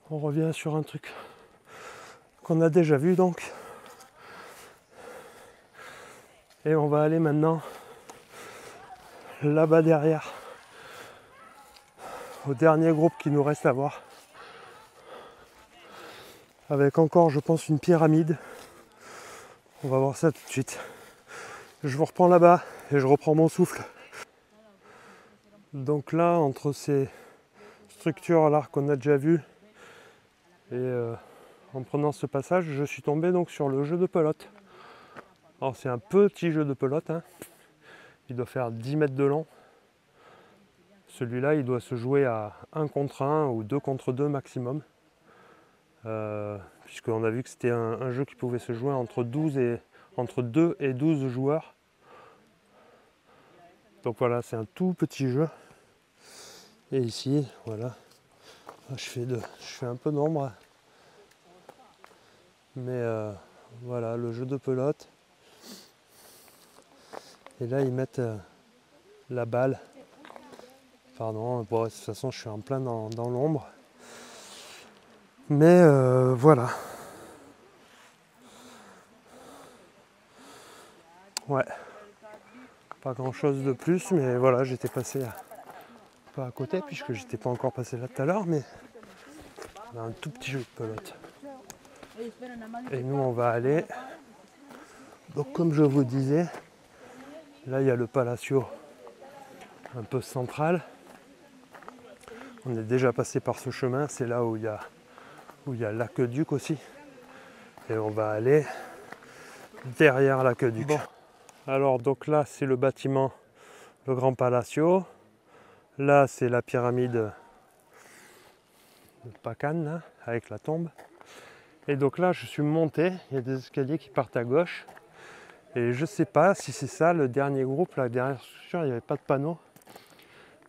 On revient sur un truc qu'on a déjà vu donc. Et on va aller maintenant là-bas derrière, au dernier groupe qui nous reste à voir. Avec encore, je pense, une pyramide. On va voir ça tout de suite. Je vous reprends là-bas et je reprends mon souffle. Donc là, entre ces structures-là qu'on a déjà vues, et en prenant ce passage, je suis tombé donc sur le jeu de pelote. Alors c'est un petit jeu de pelote, hein. Il doit faire 10 mètres de long. Celui-là, il doit se jouer à 1 contre 1 ou 2 contre 2 maximum. Puisqu'on a vu que c'était un jeu qui pouvait se jouer entre 2 et 12 joueurs. Donc voilà, c'est un tout petit jeu. Et ici, voilà, je fais un peu d'ombre. Mais voilà, le jeu de pelote. Et là, ils mettent la balle. Pardon, bon, de toute façon, je suis en plein dans l'ombre. Mais voilà. Ouais. Pas grand chose de plus, mais voilà, j'étais passé pas à côté, puisque j'étais pas encore passé là tout à l'heure, mais on a un tout petit jeu de pelote. Et nous, on va aller Donc comme je vous disais, là il y a le Palacio un peu central. On est déjà passé par ce chemin, c'est là où il y a l'aqueduc aussi. Et on va aller derrière l'aqueduc. Bon. Alors donc là c'est le bâtiment, le Grand Palacio. Là c'est la pyramide de Pacan, là, avec la tombe. Et donc là je suis monté, il y a des escaliers qui partent à gauche. Et je sais pas si c'est ça le dernier groupe, la dernière structure, il n'y avait pas de panneau.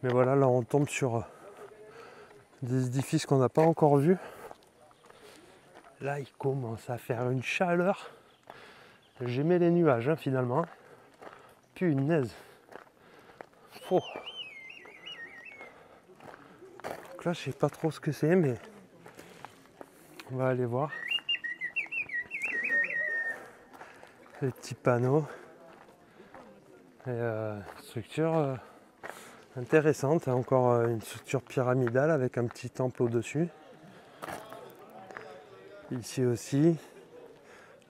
Mais voilà, là on tombe sur des édifices qu'on n'a pas encore vus. Là il commence à faire une chaleur. J'aimais les nuages hein, finalement. Punaise. Oh. Donc là je sais pas trop ce que c'est, mais on va aller voir. Les petits panneaux. Et structure intéressante, encore une structure pyramidale avec un petit temple au-dessus. Ici aussi,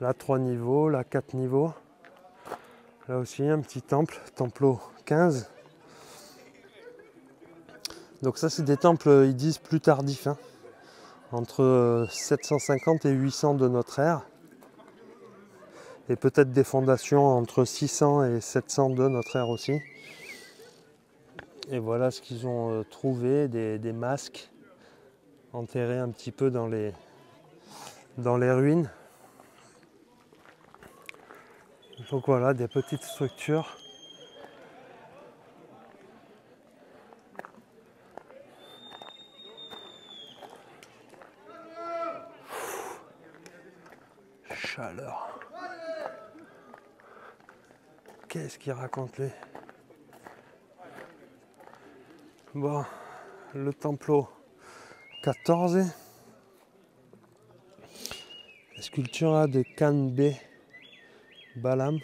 là 3 niveaux, là 4 niveaux. Là aussi un petit temple, templo 15. Donc ça c'est des temples, ils disent plus tardifs, hein, entre 750 et 800 de notre ère. Et peut-être des fondations entre 600 et 700 de notre ère aussi. Et voilà ce qu'ils ont trouvé, des masques enterrés un petit peu dans les ruines. Donc voilà, des petites structures. Chaleur. Qu'est-ce qu'il raconte lui? Bon, le templo 14. La sculpture de Canbe Balam.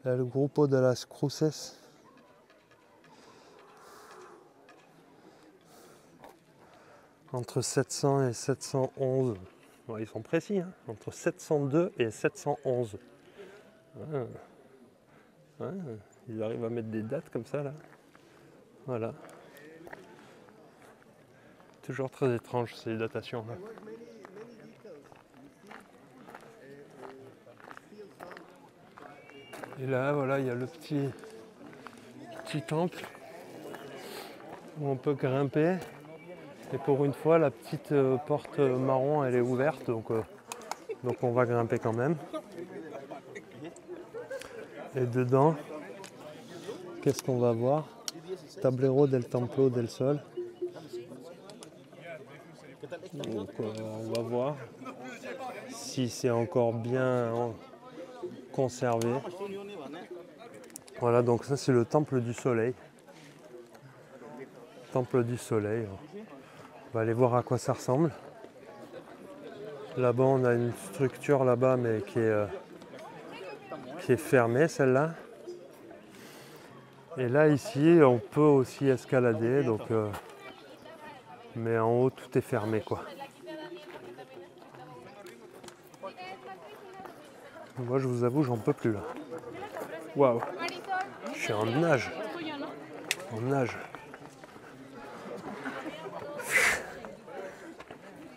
El Grupo de las Cruces. Entre 700 et 711. Ouais, ils sont précis, hein, entre 702 et 711. Ouais. Ouais, ils arrivent à mettre des dates comme ça là. Voilà. Toujours très étrange ces datations là. Et là voilà, il y a le petit temple où on peut grimper. Et pour une fois la petite porte marron elle est ouverte, donc on va grimper quand même. Et dedans, qu'est-ce qu'on va voir? Tablero del Templo del Sol. Donc on va voir si c'est encore bien conservé. Voilà, donc ça c'est le temple du soleil. Temple du soleil. On va aller voir à quoi ça ressemble. Là-bas on a une structure là-bas mais qui est fermée celle-là. Et là ici on peut aussi escalader, donc mais en haut tout est fermé quoi. Moi je vous avoue j'en peux plus là. Waouh. Je suis en nage. En nage.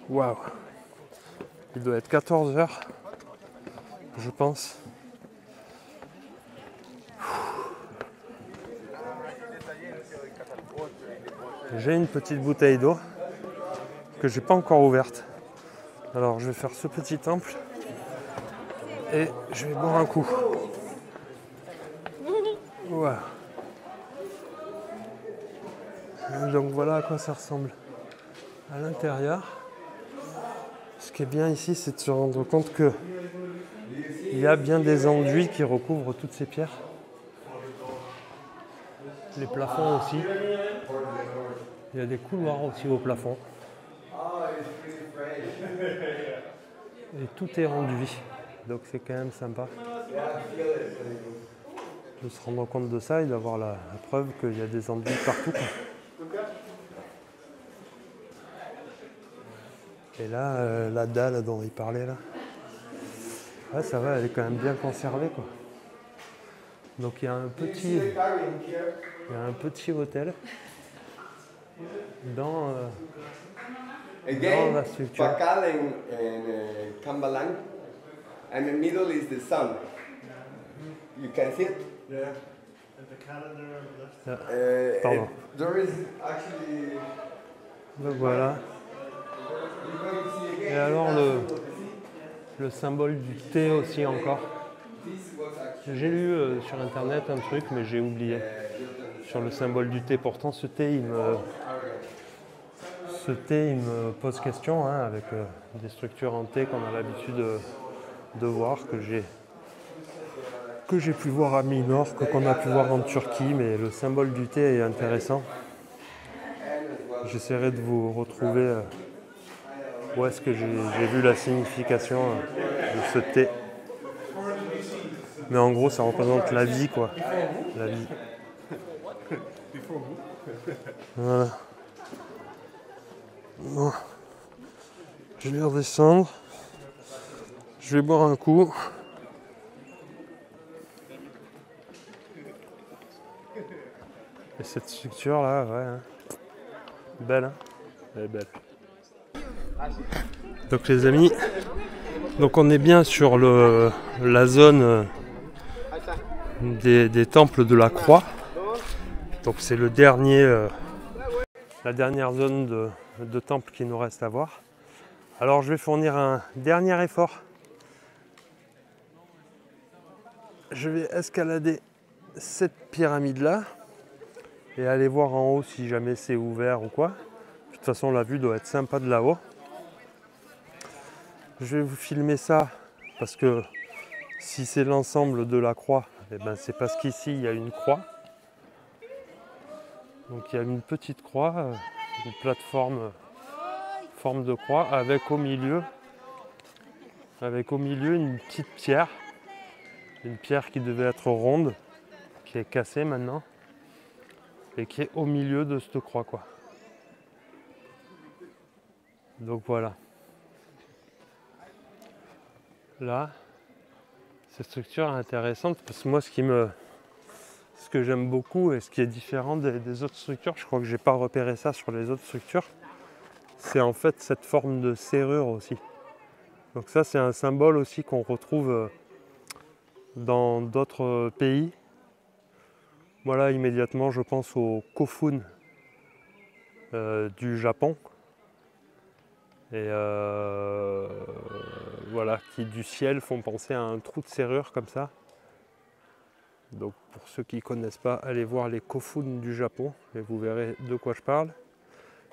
Waouh. Il doit être 14 h, je pense. J'ai une petite bouteille d'eau que j'ai pas encore ouverte. Alors je vais faire ce petit temple et je vais boire un coup. Wow. Donc voilà à quoi ça ressemble à l'intérieur. Ce qui est bien ici, c'est de se rendre compte que il y a bien des enduits qui recouvrent toutes ces pierres. Les plafonds aussi. Il y a des couloirs aussi au plafond. Et tout est enduit. Donc c'est quand même sympa de se rendre compte de ça et d'avoir la preuve qu'il y a des enduits partout, quoi. Et là, la dalle dont il parlait là, Ouais, ça va, elle est quand même bien conservée, quoi. Donc il y a un petit hôtel dans la structure. Bakaling and Kambalang, and the middle is the sun. You can see it? Yeah. And the calendar on the left. Pardon. There is actually. Donc voilà. Et alors le symbole du thé aussi encore. J'ai lu sur internet un truc, mais j'ai oublié. Sur le symbole du thé. Pourtant ce thé il me pose question, hein, avec des structures en thé qu'on a l'habitude de voir, que j'ai pu voir à Minorque, qu'on a pu voir en Turquie, mais le symbole du thé est intéressant. J'essaierai de vous retrouver où est-ce que j'ai vu la signification de ce thé. Mais en gros, ça représente la vie, quoi. La vie. Voilà. Bon. Je vais redescendre. Je vais boire un coup. Et cette structure là, ouais, hein. Belle, hein. Elle est belle. Donc les amis, donc on est bien sur la zone des temples de la Croix. Donc c'est la dernière zone de temples qui nous reste à voir. Alors je vais fournir un dernier effort. Je vais escalader cette pyramide là et aller voir en haut si jamais c'est ouvert ou quoi. De toute façon la vue doit être sympa de là-haut. Je vais vous filmer ça parce que si c'est l'ensemble de la croix, eh ben c'est parce qu'ici il y a une croix. Donc il y a une petite croix, une plateforme forme de croix avec au milieu une petite pierre. Une pierre qui devait être ronde, qui est cassée maintenant et qui est au milieu de cette croix, quoi. Donc voilà. Là, cette structure est intéressante parce que moi ce que j'aime beaucoup et ce qui est différent des autres structures, je crois que j'ai pas repéré ça sur les autres structures, c'est en fait cette forme de serrure aussi. Donc ça c'est un symbole aussi qu'on retrouve dans d'autres pays. Voilà, immédiatement je pense au Kofun du Japon. Et voilà, qui du ciel font penser à un trou de serrure comme ça. Donc pour ceux qui ne connaissent pas, allez voir les Kofun du Japon et vous verrez de quoi je parle.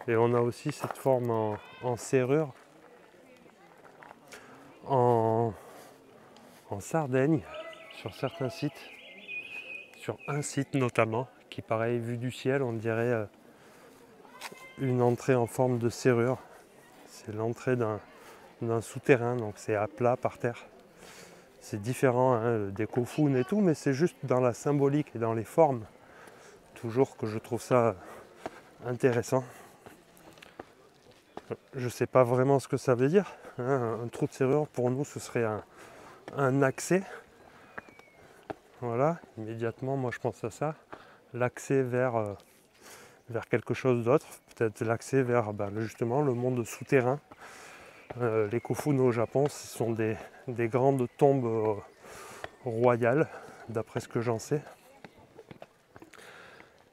Et on a aussi cette forme en serrure en Sardaigne, sur certains sites, sur un site notamment, qui pareil, vu du ciel, on dirait une entrée en forme de serrure. C'est l'entrée d'un souterrain, donc c'est à plat par terre. C'est différent, hein, des Kofun et tout, mais c'est juste dans la symbolique et dans les formes, toujours que je trouve ça intéressant. Je ne sais pas vraiment ce que ça veut dire, hein. Un trou de serrure pour nous ce serait un accès. Voilà, immédiatement moi je pense à ça. L'accès vers quelque chose d'autre, peut-être l'accès vers justement le monde souterrain. Les Kofun au Japon, ce sont des grandes tombes royales, d'après ce que j'en sais.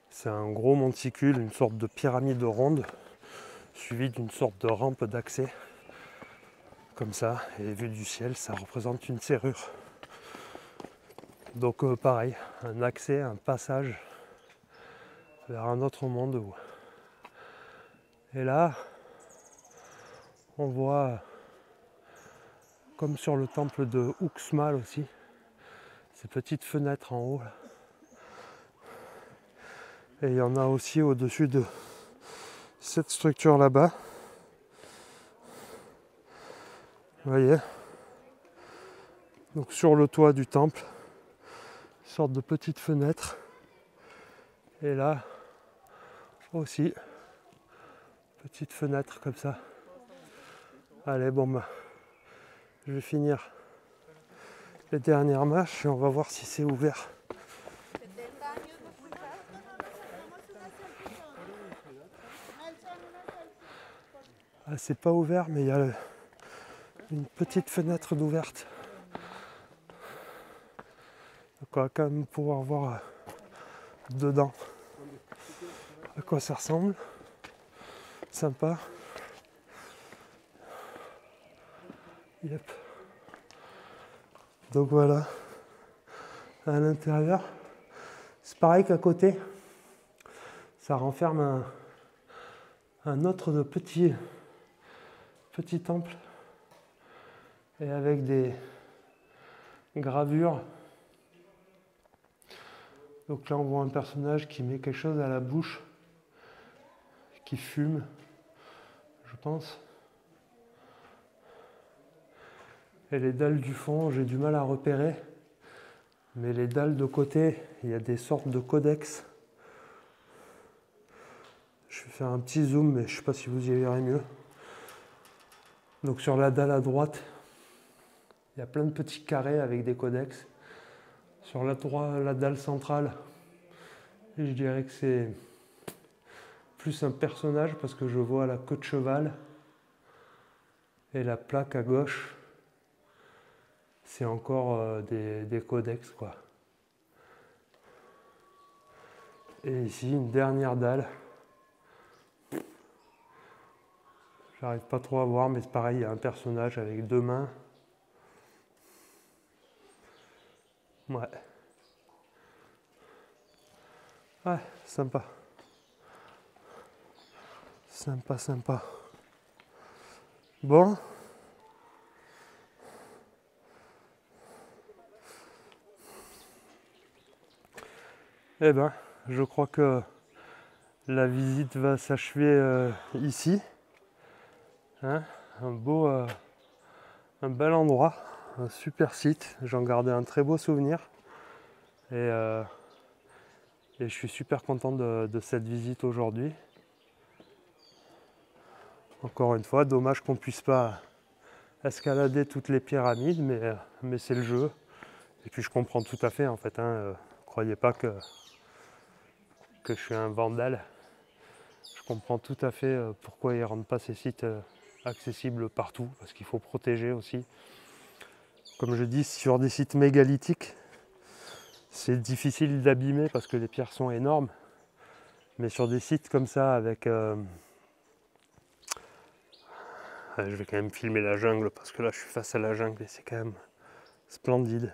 C'est un gros monticule, une sorte de pyramide ronde, suivie d'une sorte de rampe d'accès, comme ça, et vu du ciel, ça représente une serrure. Donc pareil, un accès, un passage vers un autre monde. Et là, on voit, comme sur le temple de Uxmal aussi, ces petites fenêtres en haut. Là. Et il y en a aussi au-dessus de cette structure là-bas. Vous voyez? Donc sur le toit du temple, une sorte de petite fenêtre. Et là aussi, petite fenêtre comme ça. Allez, bon je vais finir les dernières marches et on va voir si c'est ouvert. Ah, c'est pas ouvert, mais il y a une petite fenêtre d'ouverte. Donc on va quand même pouvoir voir dedans à quoi ça ressemble. Sympa. Yep. Donc voilà, à l'intérieur, c'est pareil qu'à côté, ça renferme un autre de petit temple et avec des gravures. Donc là on voit un personnage qui met quelque chose à la bouche, qui fume, je pense. Et les dalles du fond, j'ai du mal à repérer. Mais les dalles de côté, il y a des sortes de codex. Je vais faire un petit zoom, mais je ne sais pas si vous y verrez mieux. Donc sur la dalle à droite, il y a plein de petits carrés avec des codex. Sur la dalle centrale, je dirais que c'est plus un personnage parce que je vois la queue de cheval. Et la plaque à gauche, c'est encore des codex, quoi. Et ici, une dernière dalle. J'arrive pas trop à voir, mais c'est pareil, il y a un personnage avec deux mains. Ouais. Ouais, sympa. Sympa, sympa. Bon. Eh ben, je crois que la visite va s'achever ici. Hein, un bel endroit, un super site. J'en gardais un très beau souvenir. Et je suis super content de cette visite aujourd'hui. Encore une fois, dommage qu'on puisse pas escalader toutes les pyramides, mais c'est le jeu. Et puis je comprends tout à fait en fait. Croyez pas que je suis un vandale. Je comprends tout à fait pourquoi ils ne rendent pas ces sites accessibles partout, parce qu'il faut protéger aussi. Comme je dis, sur des sites mégalithiques, c'est difficile d'abîmer parce que les pierres sont énormes. Mais sur des sites comme ça, avec... je vais quand même filmer la jungle, parce que là je suis face à la jungle et c'est quand même splendide.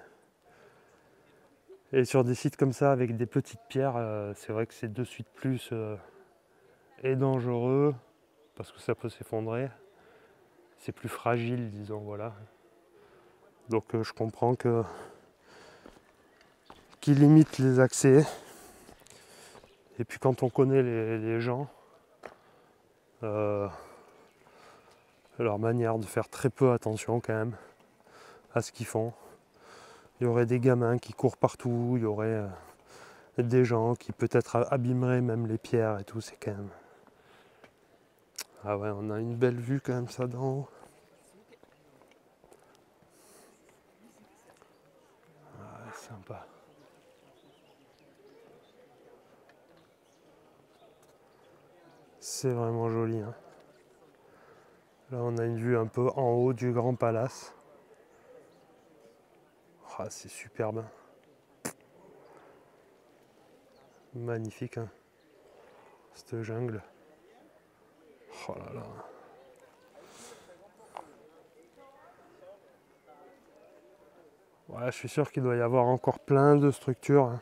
Et sur des sites comme ça, avec des petites pierres, c'est vrai que c'est de suite plus et dangereux, parce que ça peut s'effondrer. C'est plus fragile, disons, voilà. Donc je comprends qu'ils limitent les accès. Et puis quand on connaît les gens, leur manière de faire très peu attention quand même à ce qu'ils font. Il y aurait des gamins qui courent partout, il y aurait des gens qui peut-être abîmeraient même les pierres et tout, c'est quand même... Ah ouais, on a une belle vue quand même ça d'en haut. Ah, sympa. C'est vraiment joli, hein. Là on a une vue un peu en haut du Grand Palace. Ah, c'est superbe. Magnifique, hein, cette jungle. Oh là là. Ouais, je suis sûr qu'il doit y avoir encore plein de structures hein,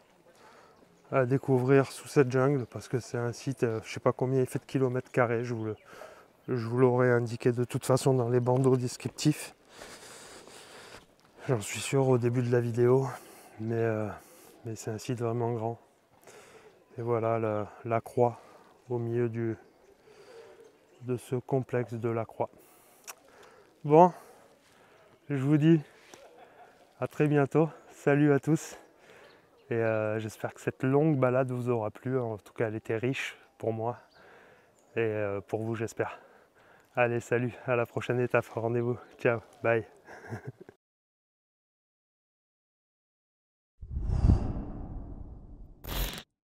à découvrir sous cette jungle parce que c'est un site, je sais pas combien il fait de kilomètres carrés, je vous l'aurais indiqué de toute façon dans les bandeaux descriptifs. J'en suis sûr au début de la vidéo, mais c'est un site vraiment grand. Et voilà la croix au milieu de ce complexe de la croix. Bon, je vous dis à très bientôt. Salut à tous. Et j'espère que cette longue balade vous aura plu. En tout cas, elle était riche pour moi. Et pour vous, j'espère. Allez, salut. À la prochaine étape. Rendez-vous. Ciao. Bye.